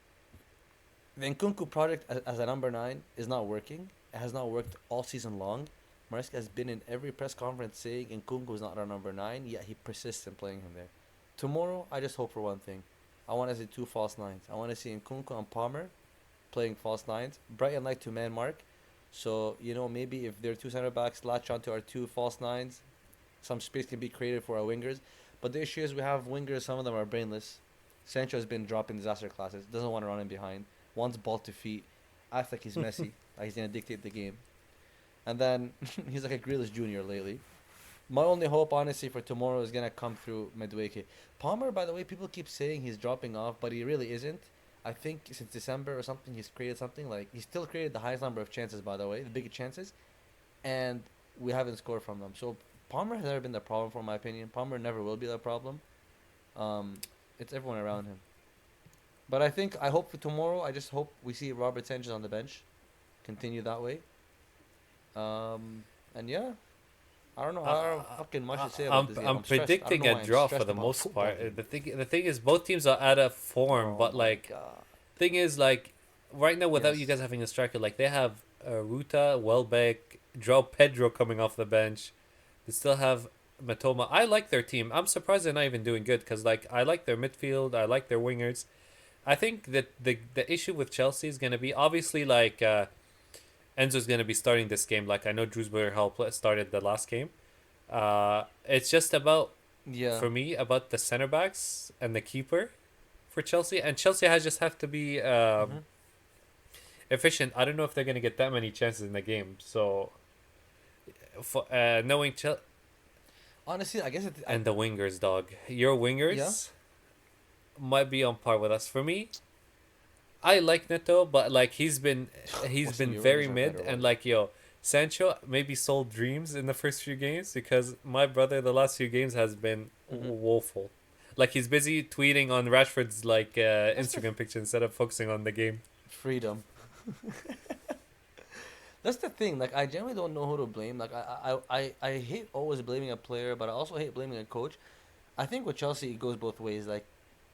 the Nkunku project as a number 9 is not working. It has not worked all season long. Maresca has been in every press conference saying Nkunku is not our number 9, yet he persists in playing him there. Tomorrow, I just hope for one thing. I want to see 2 false 9s. I want to see Nkunku and Palmer playing false 9s. Brighton like to man mark. So, maybe if their two center backs latch onto our two false nines, some space can be created for our wingers. But the issue is we have wingers, some of them are brainless. Sancho has been dropping disaster classes, doesn't want to run in behind, wants ball to feet, acts like he's Messi, like he's going to dictate the game. And then he's like a Grealish Jr. lately. My only hope, honestly, for tomorrow is going to come through Madueke. Palmer, by the way, people keep saying he's dropping off, but he really isn't. I think since December or something, he's created something. Like, he's still created the highest number of chances, by the way, the biggest chances. And we haven't scored from them. So Palmer has never been the problem, for my opinion. Palmer never will be the problem. It's everyone around him. But I hope for tomorrow, I just hope we see Robert Sanchez on the bench. Continue that way. And yeah, I don't know. I don't fucking much to say about this game. I'm stressed. I don't predicting know why a I'm draw for stressed the about most football part. game. The thing is, both teams are out of form, Oh but my like, God. thing is like, right now without Yes. you guys having a striker, like they have Ruta, Welbeck, Joao Pedro coming off the bench. They still have Matoma. I like their team. I'm surprised they're not even doing good because like I like their midfield. I like their wingers. I think that the issue with Chelsea is gonna be obviously like Enzo's gonna be starting this game. Like I know Drewsbury helped started the last game. It's just about Yeah. for me about the center backs and the keeper for Chelsea, and Chelsea has just have to be hmm efficient. I don't know if they're gonna get that many chances in the game. So for knowing Honestly, I guess and the wingers, dog, your yeah. wingers might be on par with us. For me, I like Neto, but like he's Wassim, been your very wingers are mid, better. and like Sancho maybe sold dreams in the first few games because my brother the last few games has been Mm-hmm. woeful. Like he's busy tweeting on Rashford's like That's the Instagram picture instead of focusing on the game. freedom. That's the thing. Like, I generally don't know who to blame. Like, I hate always blaming a player, but I also hate blaming a coach. I think with Chelsea, it goes both ways. Like,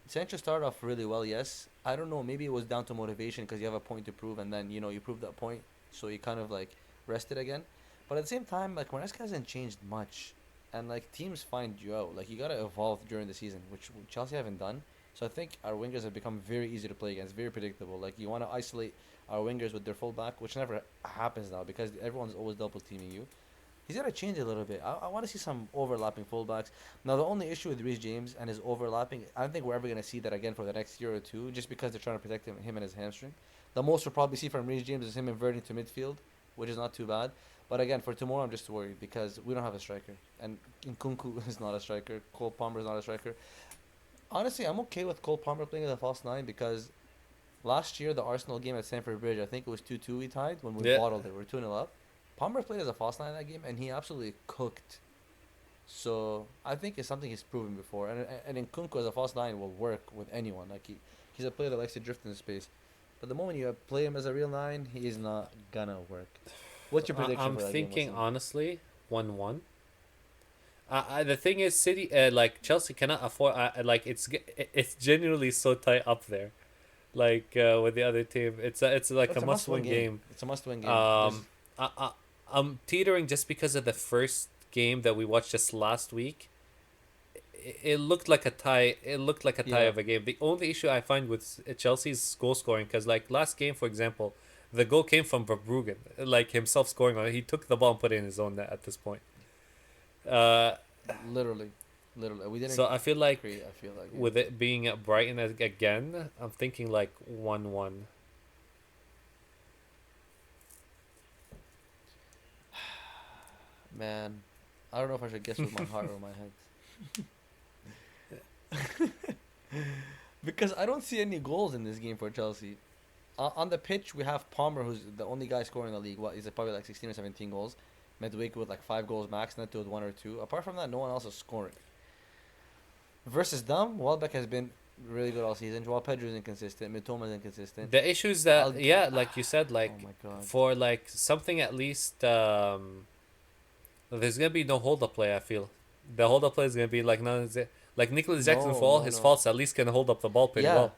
Sancho started off really well, yes. I don't know. Maybe it was down to motivation because you have a point to prove, and then, you proved that point. So you kind of, like, rested again. But at the same time, like, Maresca hasn't changed much. And, like, teams find you out. Like, you got to evolve during the season, which Chelsea haven't done. So I think our wingers have become very easy to play against, very predictable. Like, you want to isolate our wingers with their fullback, which never happens now because everyone's always double teaming you. He's got to change it a little bit. I want to see some overlapping fullbacks. Now, the only issue with Reece James and his overlapping, I don't think we're ever going to see that again for the next year or two, just because they're trying to protect him and his hamstring. The most we'll probably see from Reece James is him inverting to midfield, which is not too bad. But again, for tomorrow, I'm just worried because we don't have a striker. And Nkunku is not a striker. Cole Palmer is not a striker. Honestly, I'm okay with Cole Palmer playing as a false nine because last year, the Arsenal game at Stamford Bridge, I think it was 2-2 we tied when we Yeah. bottled it. We're 2-0 up. Palmer played as a false nine in that game, and he absolutely cooked. So I think it's something he's proven before. And Nkunku as a false nine will work with anyone. Like he's a player that likes to drift in space. But the moment you play him as a real nine, he is not gonna work. What's your prediction I'm for that game, thinking Wassim? honestly 1-1. The thing is, City like Chelsea cannot afford. Like it's genuinely so tight up there, like with the other team. It's like a It's a must-win must-win game. game. It's a must-win game. There's Um, I'm teetering just because of the first game that we watched just last week. It looked like a tie. It looked like a tie yeah. of a game. The only issue I find with Chelsea's goal scoring, because like last game, for example, the goal came from Verbruggen, like himself scoring on it. He took the ball and put it in his own net at this point. Uh, Literally, literally. We didn't so I feel like create. I feel like with it being at Brighton again, I'm thinking like 1-1. man. I don't know if I should guess with my heart or my head. Because I don't see any goals in this game for Chelsea. On the pitch, we have Palmer, who's the only guy scoring in the league. What is it? Probably like 16 or 17 goals. Medwick with like 5 goals max. Neto with 1 or 2. Apart from that, no one else is scoring. Versus them, Welbeck has been really good all season. Joao Pedro is inconsistent. Mitoma is inconsistent. The issues I'll. that yeah, like you said, Oh like my god. for like something at least there's gonna be no hold up play. I feel the hold up play is gonna be like none. Like Nicholas Jackson No, for all no, his no. faults, at least can hold up the ball pretty Yeah. well.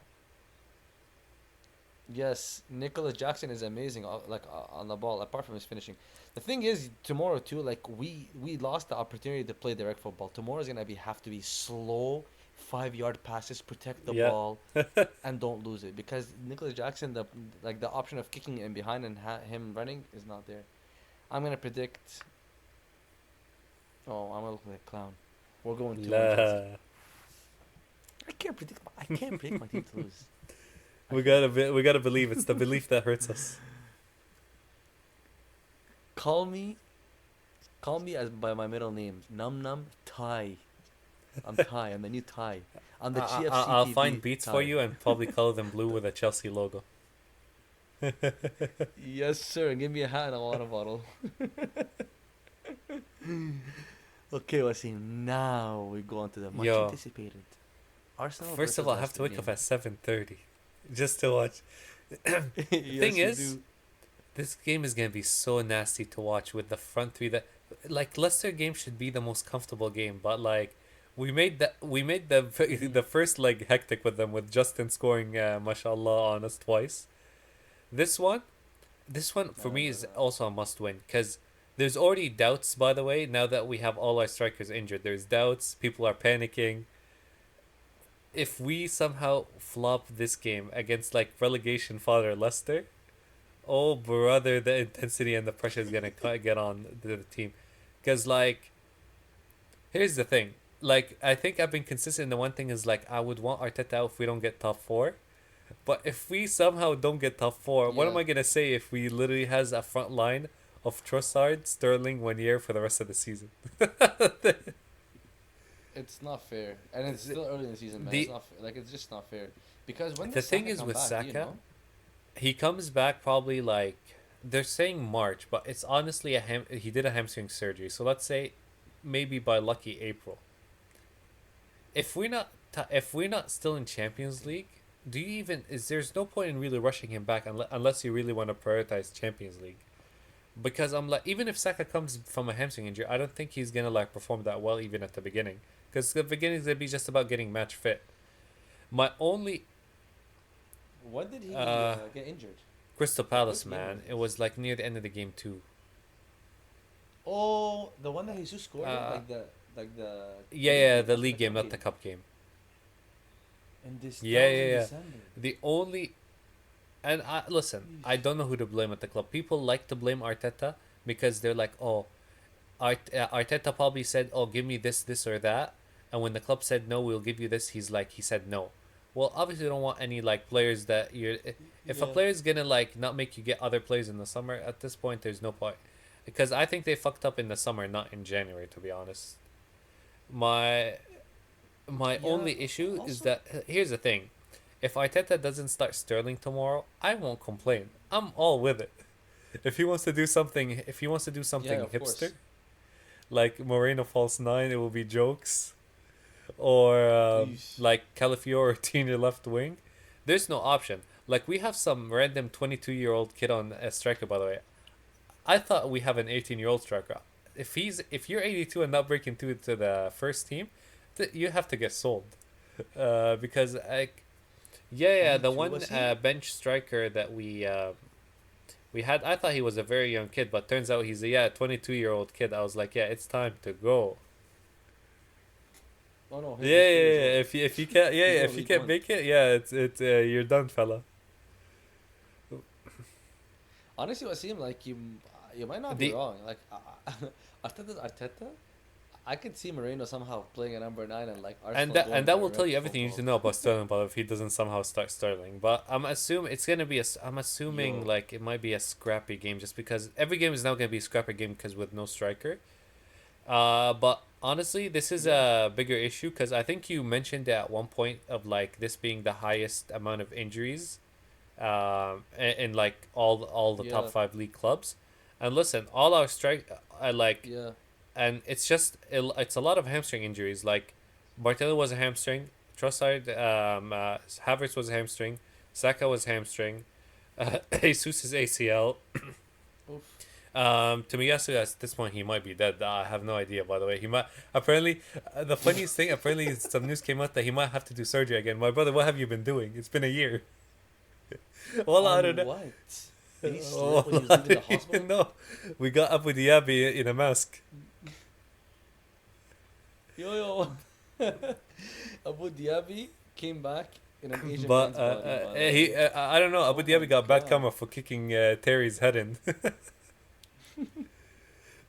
Yes, Nicholas Jackson is amazing, on the ball. Apart from his finishing, the thing is tomorrow too. Like we lost the opportunity to play direct football. Tomorrow's gonna have to be slow, 5 yard passes, protect the Yeah. ball, and don't lose it. Because Nicholas Jackson, the option of kicking it in behind and him running is not there. I'm gonna predict. Oh, I'm gonna look like a clown. We're going 2-1 Chelsea. La. I can't predict my team to lose. We gotta believe. It's the belief that hurts us. Call me as by my middle name. Numnum Thai. I'm Thai. I'm the new Thai. I'm the GFC I'll TV find beats Thai. for you and probably color them blue with a Chelsea logo. Yes, sir. Give me a hat and a water bottle. Okay, Wasim. Now we go on to the much Yo. anticipated Arsenal. First of all, I have to wake up at 7:30 just to watch. The thing is, this game is gonna be so nasty to watch with the front three. That like Leicester game should be the most comfortable game, but like we made the first leg hectic with them with Justin scoring mashallah on us twice. This one, for me is also a must win because there's already doubts. By the way, now that we have all our strikers injured, there's doubts. People are panicking. If we somehow flop this game against like relegation fodder Leicester, oh brother, the intensity and the pressure is gonna get on the team. Because like, here's the thing. Like I think I've been consistent. The one thing is like I would want Arteta out if we don't get top four. But if we somehow don't get top four, what am I gonna say if we literally has a front line of Trossard, Sterling, 1 year for the rest of the season? It's not fair, and it's still early in the season, man. It's not like it's just not fair because when the does thing Saka is come with back, Saka, do you know? he comes back probably like they're saying March, but it's honestly he did a hamstring surgery, so let's say maybe by lucky April. If we're not still in Champions League, do you even there's no point in really rushing him back unless you really want to prioritize Champions League. Because I'm like, even if Saka comes from a hamstring injury, I don't think he's gonna like perform that well even at the beginning. Because the beginning is gonna be just about getting match fit. My only When did he get injured? Crystal Palace, What game man, was it was like near the end of the game too. Oh, the one that Jesus scored, Yeah, the league game, not the cup game. And this Yeah. December. The only, and listen, I don't know who to blame at the club. People like to blame Arteta because they're like, oh, Arteta probably said, oh, give me this, or that, and when the club said no, we'll give you this, he said no. Well, obviously, you don't want any like players that you're. If a player's gonna like not make you get other players in the summer, at this point, there's no point, because I think they fucked up in the summer, not in January, to be honest. My only issue is that here's the thing. If Arteta doesn't start Sterling tomorrow, I won't complain. I'm all with it. If he wants to do something hipster, course. like Moreno false 9, it will be jokes. Or like Calafiore or Tina left wing. There's no option. Like we have some random 22-year-old kid on a striker, by the way. I thought we have an 18-year-old striker. If you're 82 and not breaking through to the first team, you have to get sold. Because like the one bench striker that we had, I thought he was a very young kid, but turns out he's a 22-year-old kid. I was like, it's time to go. Oh no. If you can't if you can't make it, it's you're done, fella. Honestly, what seemed like you might not be wrong. Like Arteta. I could see Moreno somehow playing a number 9 and like Arsenal and that will tell you everything you need to know about Sterling. But if he doesn't somehow start Sterling, but I'm assuming it's gonna be like it might be a scrappy game, just because every game is now gonna be a scrappy game because with no striker. But honestly, this is a bigger issue because I think you mentioned at one point of like this being the highest amount of injuries, in like all the top 5 league clubs. And listen, all our and it's a lot of hamstring injuries. Like Martinelli was a hamstring, Trossard, Havertz was a hamstring, Saka was hamstring, Jesus is ACL. Tomiyasu at this point he might be dead. I have no idea. By the way, he might apparently. The funniest thing, apparently some news came out that he might have to do surgery again. My brother, what have you been doing? It's been a year. Well, I don't know. What? Did he slip when he was leaving the hospital? No, we got Abu Dhabi in a mask. Yo. Abu Dhabi came back in an Asian But man's body, by the he, way. I don't know. Abu Oh my Dhabi got bad god. karma for kicking Terry's head in.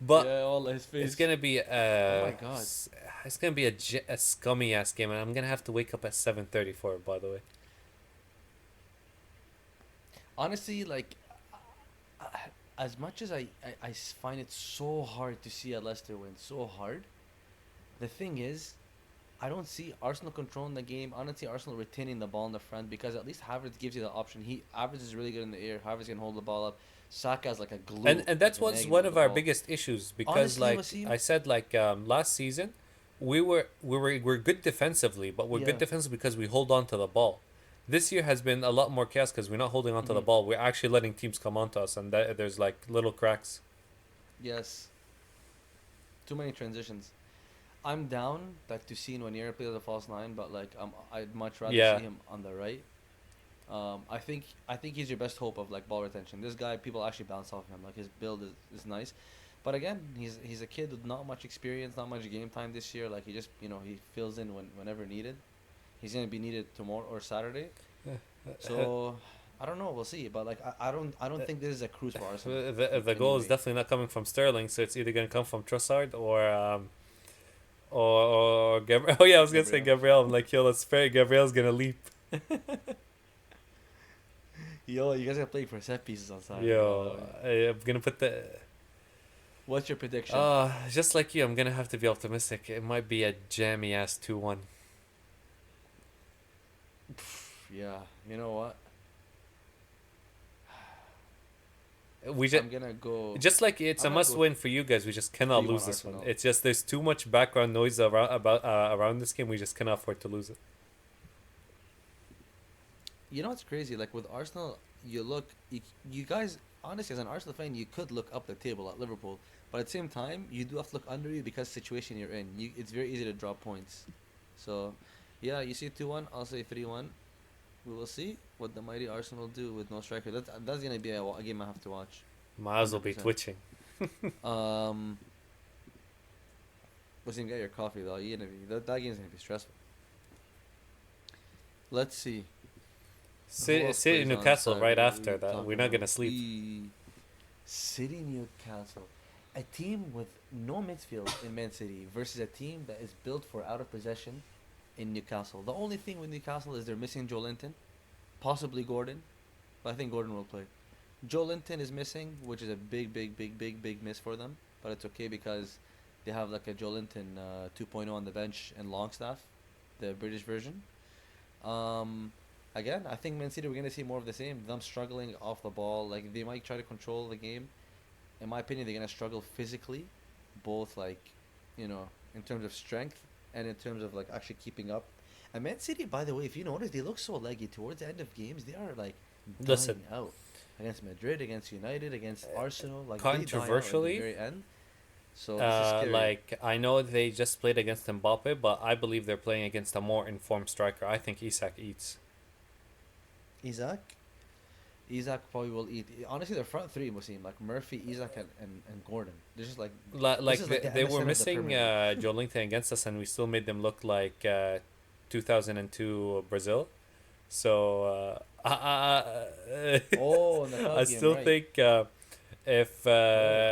But Yeah, all his it's face. gonna be Oh my god. it's gonna be a scummy ass game, and I'm gonna have to wake up at 7:30 for it. By the way, Honestly, like, uh, as much as find it so hard to see a Leicester win, so hard, the thing is, I don't see Arsenal controlling the game. I don't see Arsenal retaining the ball in the front because at least Havertz gives you the option. Havertz is really good in the air. Havertz can hold the ball up. Saka's like a glue, and like that's a what's magnet one for of the our ball. biggest issues because, Honestly, like Wasim, I said, like last season, we're good defensively, but we're good yeah. defensively because we hold on to the ball. This year has been a lot more chaos because we're not holding on to the Hmm. ball. We're actually letting teams come onto us, and there's like little cracks. Yes. Too many transitions. I'm down like to see Nwaneri play as a false nine, but like I'd much rather see Yeah, him on the right. I think he's your best hope of like ball retention. This guy, people actually bounce off him. Like his build is nice, but again, he's a kid with not much experience, not much game time this year. Like he just he fills in whenever needed. He's gonna be needed tomorrow or Saturday. So I don't know. We'll see. But like I don't think this is a cruise for Arsenal in the any goal is way. definitely not coming from Sterling, so it's either gonna come from Trossard or Gabriel. Oh yeah, I was gonna say Gabriel. Gabriel. I'm like, yo, let's fair. Gabriel's gonna leap. Yo, you guys are playing for set pieces on Saturday, by the Yo, way. I'm gonna put the. What's your prediction? Just like you, I'm gonna have to be optimistic. It might be a jammy ass 2-1. Yeah, you know what? We I'm gonna go. just like it's I'm a gonna must go win for you guys. We just cannot 3-1 lose this one. Arsenal. It's just there's too much background noise around this game. We just cannot afford to lose it. You know what's crazy? Like with Arsenal, you guys, honestly, as an Arsenal fan, you could look up the table at Liverpool, but at the same time, you do have to look under you because situation you're in. It's very easy to drop points. So, yeah, you see 2-1. I'll say 3-1. We will see what the mighty Arsenal do with no striker. That's gonna be a game I have to watch, Might as well hundred be percent. twitching. Um, listen, get your coffee though. That game's gonna be stressful. Let's see. Who else City plays on Newcastle right Saturday? What are after you that. We're talking not about? gonna sleep. City Newcastle. A team with no midfield in Man City versus a team that is built for out of possession in Newcastle. The only thing with Newcastle is they're missing Joe Linton, possibly Gordon, but I think Gordon will play. Joe Linton is missing, which is a big, big, big, big, big miss for them. But it's okay because they have like a Joe Linton 2.0 on the bench and Longstaff, the British version. Um, Again, I think Man City we're gonna see more of the same. Them struggling off the ball, like they might try to control the game. In my opinion, they're gonna struggle physically, both like, in terms of strength and in terms of like actually keeping up. And Man City, by the way, if you notice, they look so leggy towards the end of games. They are like dying Listen, out against Madrid, against United, against Arsenal. Like they die out at the controversially, very end. So this is scary. like I know they just played against Mbappe, but I believe they're playing against a more informed striker. I think Isak eats. Isaac. Isaac probably will eat. Honestly, their front three will seem like Murphy, Isaac, and Gordon. They're just like this Like is like the they were MSN of the missing Premier League. Joelinton against us, and we still made them look like 2002 Brazil. So Oh, in the I club game, still right? think if Right.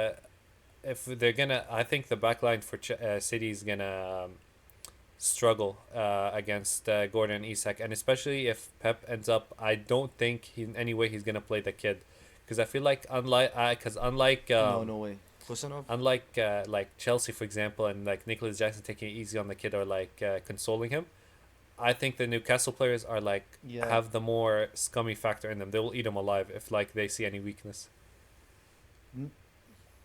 if they're gonna, I think the back line for City is gonna struggle against Gordon and Isak, and especially if Pep ends up, I don't think he, in any way he's gonna play the kid, because I feel like No, no way. Kusanov? unlike like Chelsea for example, and like Nicholas Jackson taking it easy on the kid or like consoling him, I think the Newcastle players are like Yeah. have the more scummy factor in them. They will eat him alive if like they see any weakness. N-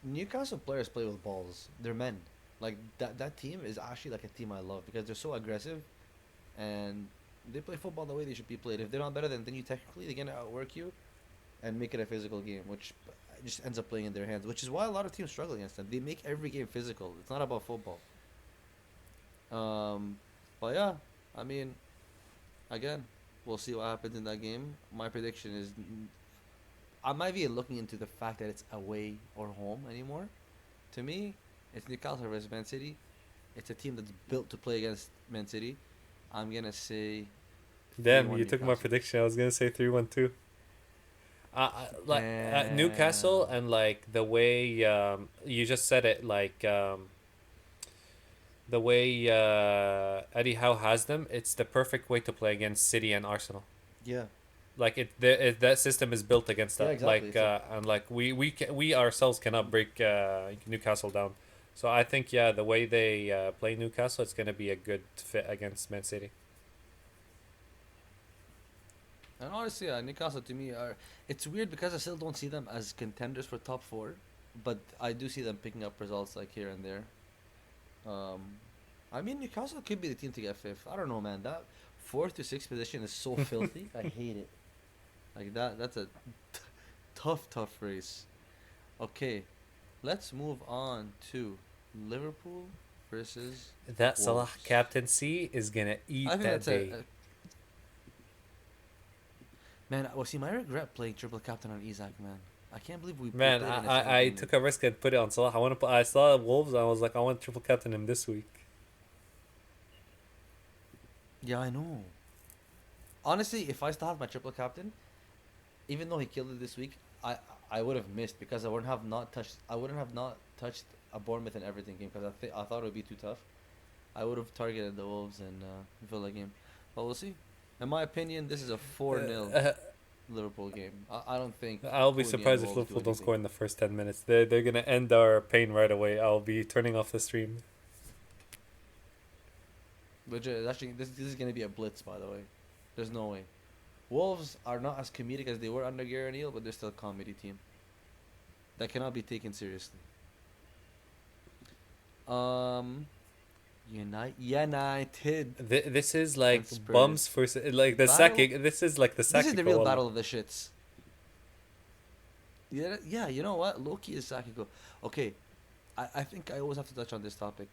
Newcastle players play with balls. They're men. Like that team is actually like a team I love because they're so aggressive, and they play football the way they should be played. If they're not better than you technically, they're gonna outwork you, and make it a physical game, which just ends up playing in their hands. Which is why a lot of teams struggle against them. They make every game physical. It's not about football. Um, but yeah, I mean, again, we'll see what happens in that game. My prediction is, I'm not even looking into the fact that it's away or home anymore. To me, it's Newcastle versus Man City. It's a team that's built to play against Man City. I'm gonna say three Damn, one you took my Newcastle. prediction. I was gonna say 3-1 too. Like Newcastle Damn. and like the way you just said it, like the way Eddie Howe has them, it's the perfect way to play against City and Arsenal. Yeah. Like that system is built against Yeah, that. exactly. It's a And like we ourselves cannot break Newcastle down. So I think yeah, the way they play Newcastle, it's gonna be a good fit against Man City. and honestly, Newcastle to me are. It's weird because I still don't see them as contenders for top four, but I do see them picking up results like here and there. Um, I mean Newcastle could be the team to get fifth. I don't know, man. That fourth to sixth position is so filthy. I hate it. Like that. That's a tough race. Okay, let's move on to Liverpool versus That Salah Wolves. captaincy is gonna I eat think that that's day. man. Well, see, my regret playing triple captain on Isaac, man. I can't believe we Man, played in a second I game took week. a risk and put it on Salah. I saw Wolves. I was like, I want triple captain him this week. Yeah, I know. Honestly, if I still had my triple captain, even though he killed it this week, I would have missed because I wouldn't have not touched a Bournemouth and Everton game because I thought it would be too tough. I would have targeted the Wolves and Villa game, but we'll see. In my opinion, this is a 4-0 Uh, Liverpool game. I don't think I'll be Cunha and surprised if Wolves do Liverpool don't anything. score in the first 10 minutes. They're gonna end our pain right away. I'll be turning off the stream. Legit, actually, this is gonna be a blitz. By the way, there's no way. Wolves are not as comedic as they were under Gary O'Neill, but they're still a comedy team that cannot be taken seriously. Um, United This is like and bums Spurs for like the battle. sacking. This is like the This is sacking the for real Wallah. battle of the shits. Yeah. You know what? Loki is Sakiko. Okay, I think I always have to touch on this topic.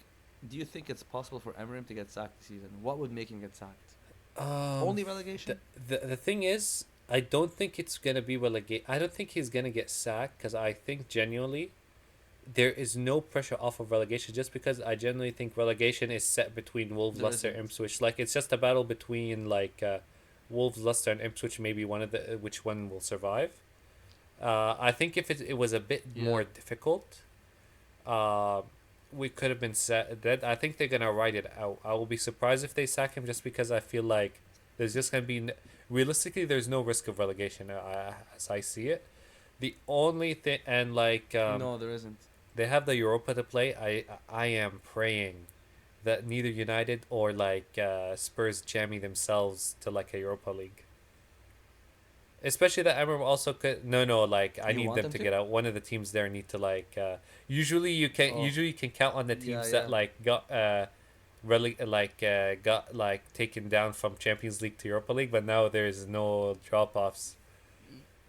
Do you think it's possible for Emery to get sacked this season? What would make him get sacked? Um, Only the relegation? the thing is, I don't think it's gonna be relegate. I don't think he's gonna get sacked because I think genuinely there is no pressure off of relegation just because I genuinely think relegation is set between Wolves, There Leicester, isn't. Ipswich. Like it's just a battle between Wolves, Leicester, and Ipswich. Maybe one of the which one will survive. I think if it was a bit Yeah. more difficult, uh, we could have been set dead. I think they're gonna ride it out. I will be surprised if they sack him just because I feel like there's just gonna be realistically there's no risk of relegation as I see it. The only thing and No, there isn't. they have the Europa to play. I am praying that neither United or Spurs jammy themselves to like a Europa League. Especially that Emmer also could no like I You need want them them to to? get out. One of the teams there need to Oh, usually you can count on the yeah, teams that yeah. got really got taken down from Champions League to Europa League, but now there's no drop offs.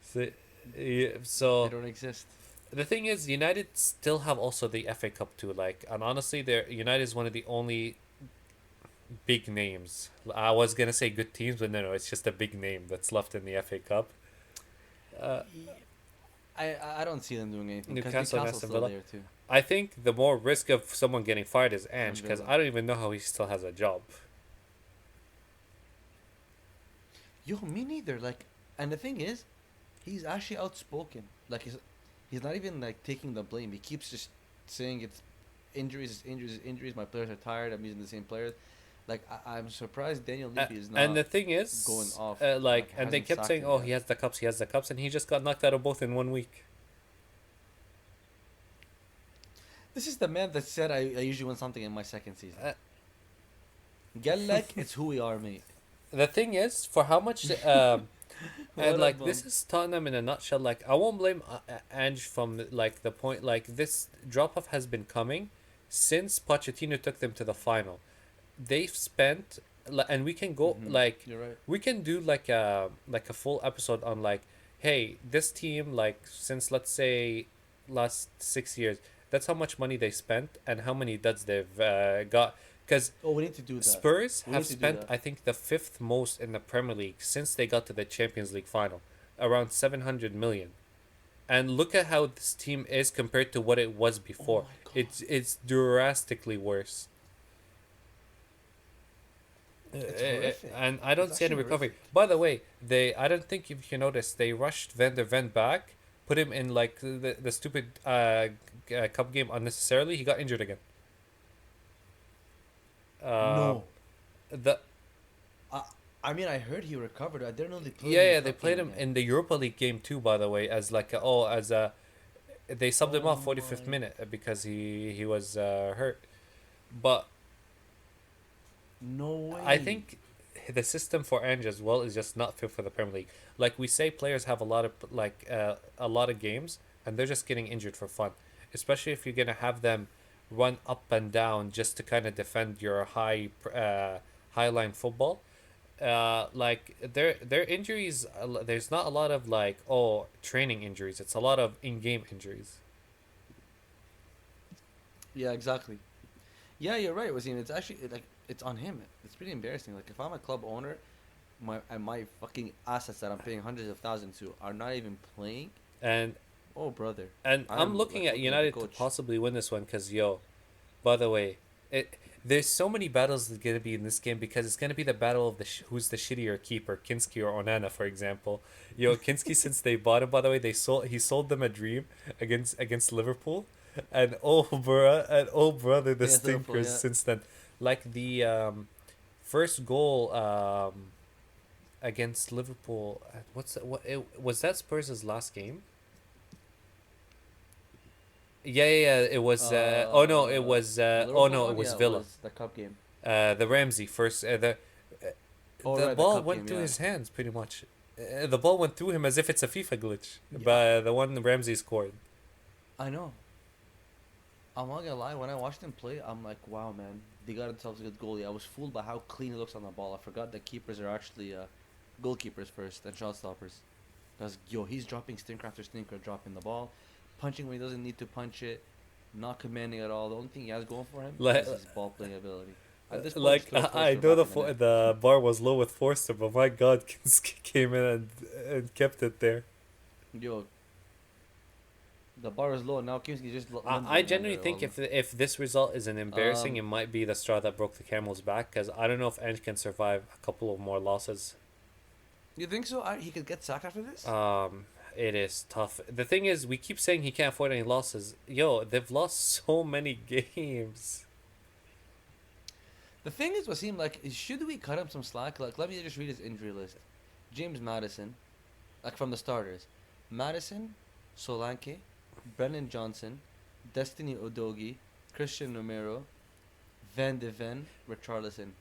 So, yeah, They so don't exist. the thing is, United still have also the FA Cup too. And honestly, United is one of the only big names. I was gonna say good teams, but no, it's just a big name that's left in the FA Cup. Uh, I don't see them doing anything because Newcastle and Newcastle's Aston still Villa. there too. I think the more risk of someone getting fired is And Ange because Villa. I don't even know how he still has a job. Yo, me neither. Like, and the thing is, he's actually outspoken. Like, he's not even like taking the blame. He keeps just saying it's injuries. My players are tired. I'm using the same players. Like, I'm surprised Daniel Levy is And not the thing going is, off. and they Hasn't kept sacked saying, him "Oh, yet. he has the cups," and he just got knocked out of both in 1 week. This is the man that said I usually win something in my second season. Uh, Gellek, it's who we are, mate. the thing is, for how much, What and a this bum. is Tottenham in a nutshell. Like, I won't blame Ange from the point. Like, this drop off has been coming since Pochettino took them to the final. They've spent, and we can go You're right. we can do like a full episode on hey, this team since let's say last 6 years, that's how much money they spent and how many duds they've got because Oh, we need to do that. Spurs We have need to do spent that. I think the fifth most in the Premier League since they got to the Champions League final, around 700 million. And look at how this team is compared to what it was Oh before. my god. It's drastically worse. It's horrific. And I It's don't see any actually recovery. horrific. By the way, I don't think if you noticed, they rushed Van der Ven back, put him in like the stupid cup game unnecessarily. He got injured again. Um, No. the I I mean, I heard he recovered. I didn't know they played him in Yeah, the yeah, they cup game played him again. in the Europa League game too. By the way, as like as a they subbed him Oh off 45th my. minute because he was hurt. But No I way. think the system for Ange as well is just not fit for the Premier League. Like we say, players have a lot of a lot of games, and they're just getting injured for fun. Especially if you're gonna have them run up and down just to kind of defend your high line football. Like their injuries, there's not a lot of like training injuries. It's a lot of in game injuries. Yeah, exactly. Yeah, you're right, Wasim. It's actually like it's on him. It's pretty embarrassing. Like if I'm a club owner, my fucking assets that I'm paying hundreds of thousands to are not even playing. And Oh brother, I'm I'm looking like at looking at the United to coach. possibly win this one because by the way, there's so many battles that are gonna be in this game because it's gonna be the battle of who's the shittier keeper, Kinski or Onana, for example. Kinski, since they bought him, by the way, he sold them a dream against Liverpool, and oh brother, the Against Liverpool, stinkers yeah. since then. Like the first goal against Liverpool. Was that Spurs' last game? Yeah. It was. Oh no, it was. The Oh Liverpool no, it one, was yeah, it Villa. was the cup game. The Ramsey first. Oh The right, the ball cup went game, through yeah. his hands pretty much. The ball went through him as if it's a FIFA glitch. Yeah, But the one Ramsey scored. I know. I'm not gonna lie. When I watched him play, I'm like, wow, man, they got themselves a good goalie. I was fooled by how clean he looks on the ball. I forgot that keepers are actually goalkeepers first and shot stoppers. Because he's dropping stinker after stinker, dropping the ball, punching when he doesn't need to punch it, not commanding at all. The only thing he has going for him Like, is his ball playing ability. At this point, like just throw I Forster know back in the net. the bar was low with Forster, but my God, Kinski came in and kept it there. Yo, the bar is low now. Kimsky just I lunging under genuinely it. think Well, if this result isn't embarrassing, it um, might be the straw that broke the camel's back. Because I don't know if Ange can survive a couple of more losses. you think so? He could get sacked after this? It is tough. The thing is, we keep saying he can't afford any losses. They've lost so many games. The thing is, what seemed like, should we cut him some slack? Like, let me just read his injury list. James Madison, like from the starters, Madison, Solanke, Brennan Johnson, Destiny Udogi, Christian Romero, Van de Ven, Richarlison.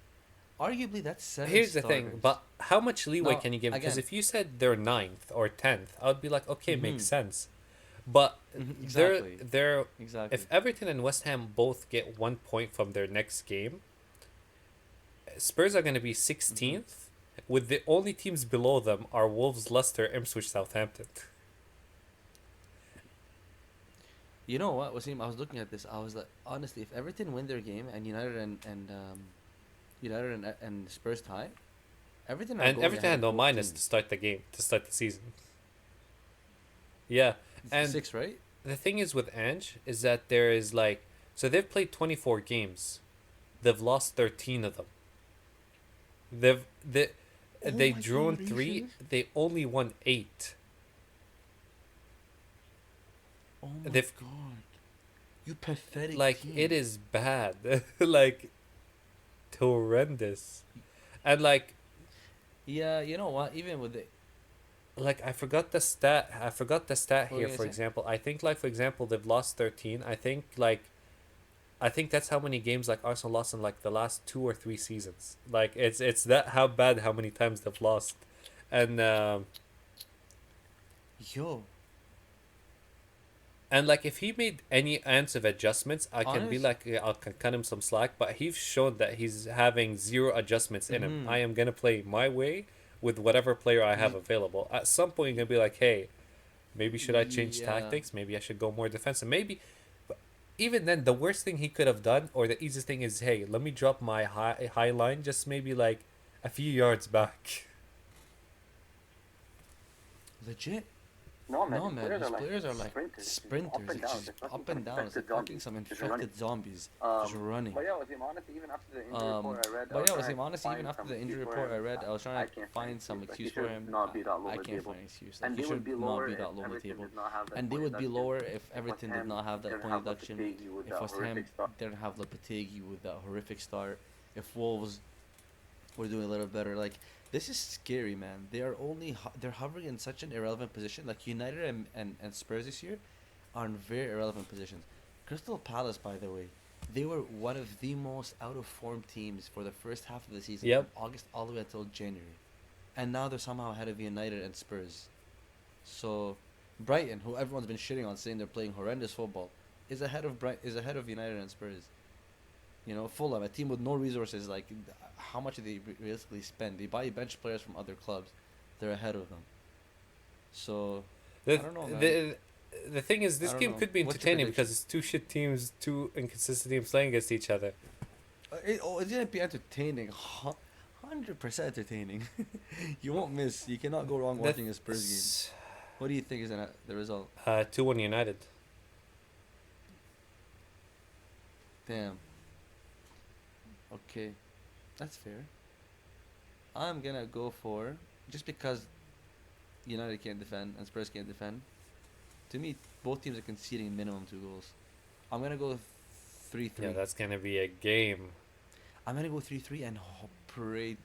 Arguably, that's seven Here's the thing, starters. but how much leeway Now, can you give? Because again, if you said they're ninth or 10th, I would be like, okay, makes mm-hmm, sense. But exactly, they're exactly. if Everton and West Ham both get 1 point from their next game, Spurs are going to be Mm-hmm. 16th, with the only teams below them are Wolves, Leicester, Ipswich, Southampton. You know what, Wasim? I was looking at this. I was like, honestly, if Everton win their game and United and Spurs tie, Everton are And going Everton ahead had of no both minus to teams. start the game, to start the season. Yeah, and Six, right? the thing is with Ange is that there is like, so they've played 24 games, they've lost 13 of them. They've Oh they my drawn god, are you 3, serious? they only won 8. Oh my They've god. You pathetic like it team. is bad, like horrendous, and Yeah, you know what? Even with the I forgot the stat. I forgot the stat what were here. you gonna For say? example, I think for example they've lost 13. I think that's how many games like Arsenal lost in like the last 2 or 3 seasons. Like it's that how bad how many times they've lost, and Yo, like if he made any ounce of adjustments, I can be honest. like yeah, I can cut him some slack. But he's shown that he's having zero adjustments in him. Mm-hmm. I am gonna play my way with whatever player I have Y- available. At some point, you're gonna be like, hey, maybe should I change yeah. tactics? Maybe I should go more defensive. Maybe, but even then, the worst thing he could have done, or the easiest thing is, hey, let me drop my high line just maybe like a few yards back. Legit. No, man, No, his man, players his are like players are like sprinters. It's just up sprinters. and It's down. just They're fucking up some and down. It's infected like fucking zombies some just running. infected zombies just running. But yeah, Wasim, honestly, even after the injury Um, report I read, I but was yeah, trying Wasim, to honestly, even find after some the excuse injury for report I him. read, I was I trying to can't find an find some excuse. Like, he excuse for should him. not be that low I in the can't find table. an excuse. Like And he they would should be not lower be if that low on the Everton table, did not have that and they point would be deduction. lower if If West Everton did Ham not have that didn't point have deduction. Lopetegui with If that West horrific Ham start. didn't have Lopetegui with that horrific start. If Wolves were doing a little better, like this is scary, man. They are they're hovering in such an irrelevant position. Like United and Spurs this year are in very irrelevant positions. Crystal Palace, by the way, they were one of the most out of form teams for the first half of the season, Yep. from August all the way until January, and now they're somehow ahead of United and Spurs. So, Brighton, who everyone's been shitting on, saying they're playing horrendous football, is ahead of United and Spurs. You know, Fulham, a team with no resources, like how much do they realistically spend? They buy bench players from other clubs, they're ahead of them. So, The I don't know, man. the thing is, I this don't game know. could be What's your entertaining prediction? because it's two shit teams, two inconsistent teams playing against each other. It's gonna be entertaining, 100% entertaining. You won't miss. You cannot go wrong watching a Spurs game. What do you think is the result? 2-1 United. Damn. Okay, that's fair. I'm gonna go for, just because United can't defend and Spurs can't defend. To me, both teams are conceding minimum 2 goals. I'm gonna go 3-3. Yeah, that's gonna be a game. I'm gonna go 3-3 and pray.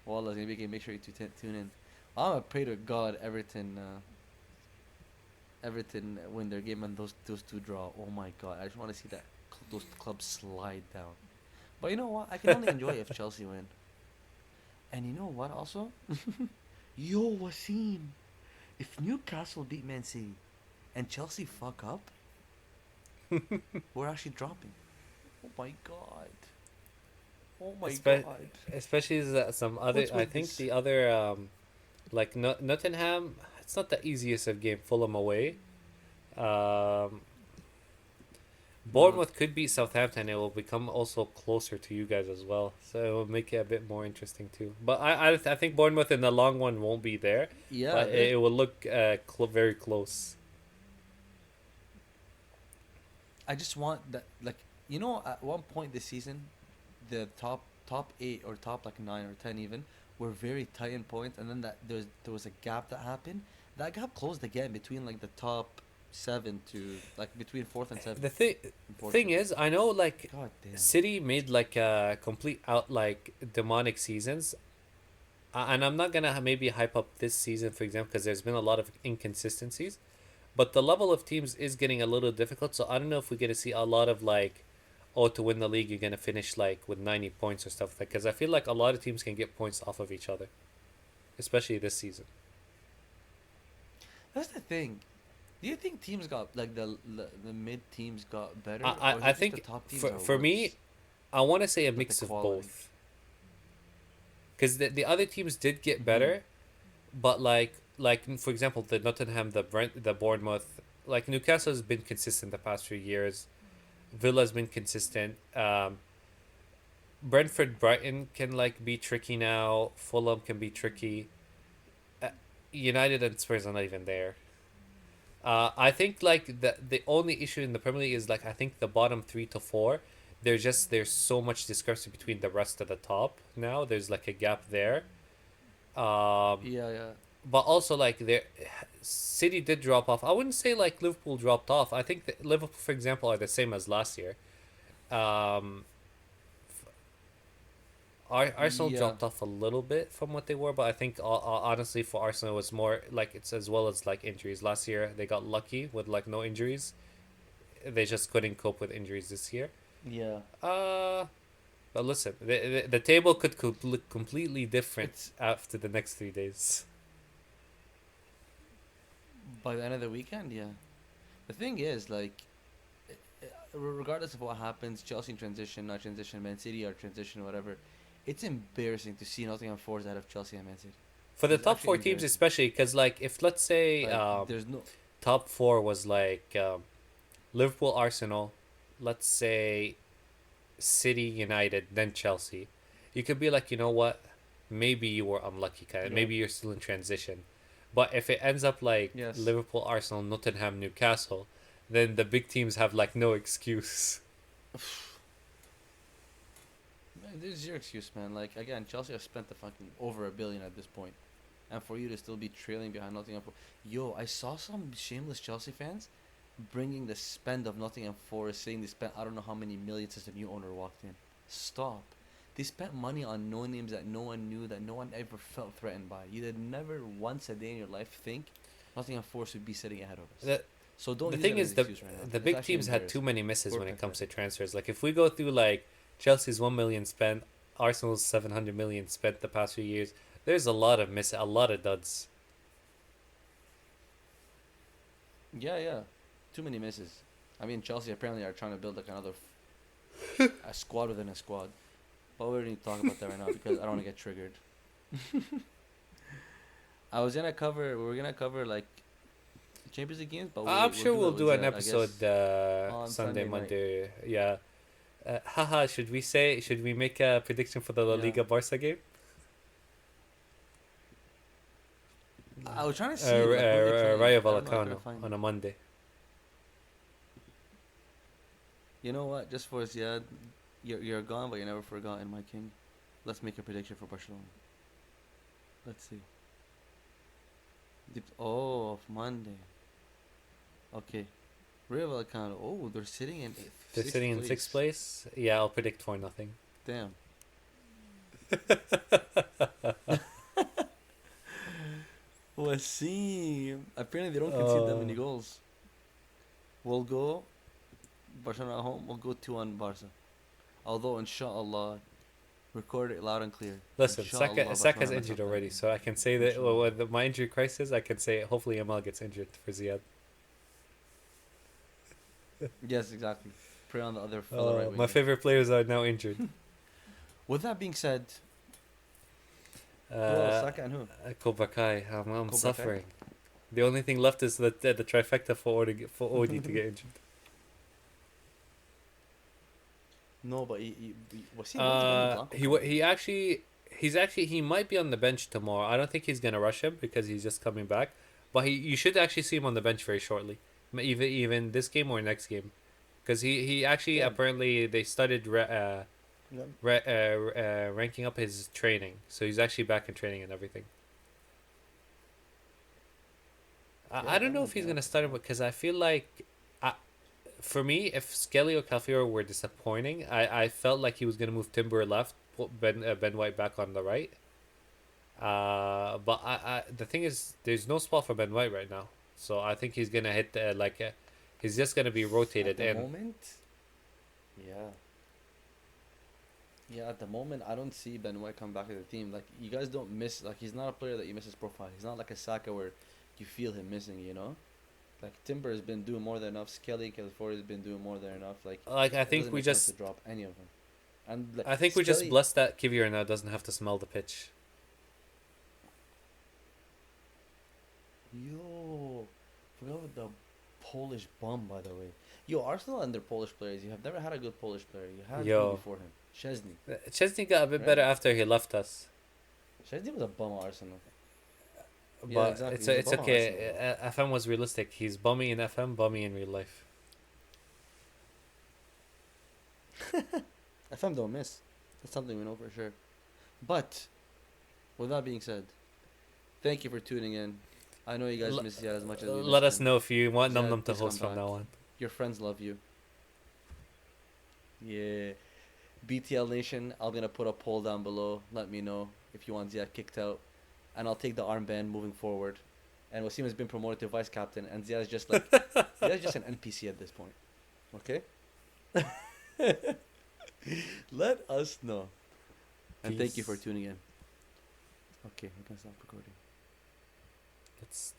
Well, that's gonna be a game. Make sure you tune in. I'm gonna pray to God Everton win their game and those two draw. Oh my God, I just want to see those clubs slide down. But you know what? I can only enjoy it if Chelsea win. And you know what? Also, yo Wasim, if Newcastle beat Man City and Chelsea fuck up, we're actually dropping. Oh my God. Oh my Espe- God. Especially that some other. What's I with think this? the other like Nottingham. It's not the easiest of game. Fulham away. Um, Bournemouth could beat Southampton. It will become also closer to you guys as well, so it will make it a bit more interesting too. But I think Bournemouth in the long one won't be there, Yeah, but it will look very close. I just want that, like, at one point this season, the top 8 or top like 9 or 10 even were very tight in points, and then there was a gap that happened. That gap closed again between like the top 7 to like between fourth and seventh. The thing is, I know like God damn. City made like a complete out like demonic seasons, and I'm not gonna maybe hype up this season for example because there's been a lot of inconsistencies, but the level of teams is getting a little difficult. So I don't know if we're gonna see a lot of like, oh, to win the league you're gonna finish like with 90 points or stuff like. Because I feel like a lot of teams can get points off of each other, especially this season. That's the thing. Do you think teams got like the mid teams got better? I or is I it just the think top teams for are for me, worse? I want to say a Like the mix of quality. both. Because the other teams did get Mhm. better, but like for example the Nottingham, the Bournemouth, like Newcastle has been consistent the past few years. Villa's been consistent. Brentford, Brighton can like be tricky now. Fulham can be tricky. Uh, United and Spurs are not even there. I think like the only issue in the Premier League is like I think the bottom 3 to 4, there's so much discrepancy between the rest of the top now. There's like a gap there. Yeah, yeah. But also like there, City did drop off. I wouldn't say like Liverpool dropped off. I think that Liverpool, for example, are the same as last year. Um, Arsenal Yeah. dropped off a little bit from what they were, but I think honestly for Arsenal it was more like it's as well as like injuries. Last year they got lucky with like no injuries. They just couldn't cope with injuries this year. Yeah. But listen, the table could look completely different It's after the next 3 days. by the end of the weekend, yeah. The thing is, like, regardless of what happens, Chelsea in transition, not transition, Man City or transition, whatever, it's embarrassing to see Nottingham Forest out of Chelsea and Man City. For the It's top actually 4 teams, embarrassing. especially, because like if let's say Like, there's no. top 4 was like Liverpool, Arsenal, let's say City, United, then Chelsea, you could be like, you know what, maybe you were unlucky, kind of. Yeah. Maybe you're still in transition, But if it ends up like Yes. Liverpool, Arsenal, Nottingham, Newcastle, then the big teams have like no excuse. Man, this is your excuse, man. Like again, Chelsea have spent the fucking over $1 billion at this point, and for you to still be trailing behind Nottingham, yo, I saw some shameless Chelsea fans bringing the spend of Nottingham Forest, saying they spent I don't know how many millions since the new owner walked in. Stop. They spent money on no names that no one knew, that no one ever felt threatened by. You did never once a day in your life think Nottingham Forest would be sitting ahead of us. So don't. The use thing that as is, an the excuse right now. the It's big actually teams had too embarrassing. many misses Poor when it comes to Pepe. transfers. Like if we go through like Chelsea's 1 million spent, Arsenal's 700 million spent the past few years. There's a lot of a lot of duds. Yeah. Too many misses. I mean, Chelsea apparently are trying to build like another a squad within a squad. But we don't need to talk about that right now because I don't want to get triggered. We're gonna cover like Champions League games, but I'm sure we'll do an I episode guess, on Sunday, Sunday night. Monday. Yeah. Haha, should we make a prediction for the La Yeah. Liga Barca game? I was trying to see like, who they playing. Rayo I don't know, I couldn't Vallecano find on it. a Monday. You know what? Just for Ziad, you're gone, but you're never forgotten, my king. Let's make a prediction for Barcelona. Let's see. Oh, of Monday. Okay. Rayo Vallecano. Oh, they're sitting in They're sitting in sixth place. Yeah, I'll predict 4-0. Damn. Wassim. Apparently, they don't concede that many goals. We'll go Barcelona at home. We'll go 2-1 Barca. Although, inshallah, record it loud and clear. Listen, Inshallah, Saka's Barcelona injured top already, that. so I can say that Inshallah. with my injury crisis, I can say hopefully Amal gets injured for Ziad. Yes, exactly. Pray on the other fellow right My winger. favorite players are now injured. With that being said, who else? uh, Saka and who? Cobra Kai, I'm Cobra Kai? suffering. The only thing left is the trifecta for Odie to get injured. No, but was he not He might be on the bench tomorrow. I don't think he's gonna rush him because he's just coming back. But you should actually see him on the bench very shortly, even this game or next game, because he actually Yeah. apparently they started ranking up his training, so he's actually back in training and everything. I don't know if he's gonna start him because I feel like, for me, if Skelly or Calfiero were disappointing, I felt like he was gonna move Timber left, put Ben White back on the right. But the thing is, there's no spot for Ben White right now, so I think he's gonna hit he's just gonna be rotated at the in. moment. Yeah, at the moment, I don't see Ben White come back to the team. Like, you guys don't miss. Like, he's not a player that you miss his profile. He's not like a Saka where you feel him missing. You know, like Timber has been doing more than enough. Skelly, Calafori has been doing more than enough. Like I it think doesn't we make sense just to drop any of them. And like, I think we just Skelly- blessed that Kivior now doesn't have to smell the pitch. Yo, forgot about the Polish bum, by the way. Yo, Arsenal and their Polish players. You have never had a good Polish player. You had Yo. one before him, Szczesny. Chesney got a bit Right. better after he left us. Szczesny was a bum at Arsenal. But Yeah, exactly. it's He's a it's bum at okay. FM was realistic. He's bummy in FM, bummy in real life. FM don't miss. That's something we know for sure. But, with that being said, thank you for tuning in. I know you guys L- miss Ziad as much as we Let miss us him. know if you want Ziad, Numnum to please host come from back. now on. Your friends love you. Yeah. BTL Nation, I'm going to put a poll down below. Let me know if you want Ziad kicked out. And I'll take the armband moving forward. And Wasim has been promoted to vice captain. And Ziad is just like, Ziad is just an NPC at this point. Okay? Let us know. And thank you for Peace. tuning in. Okay, we can stop recording. Let's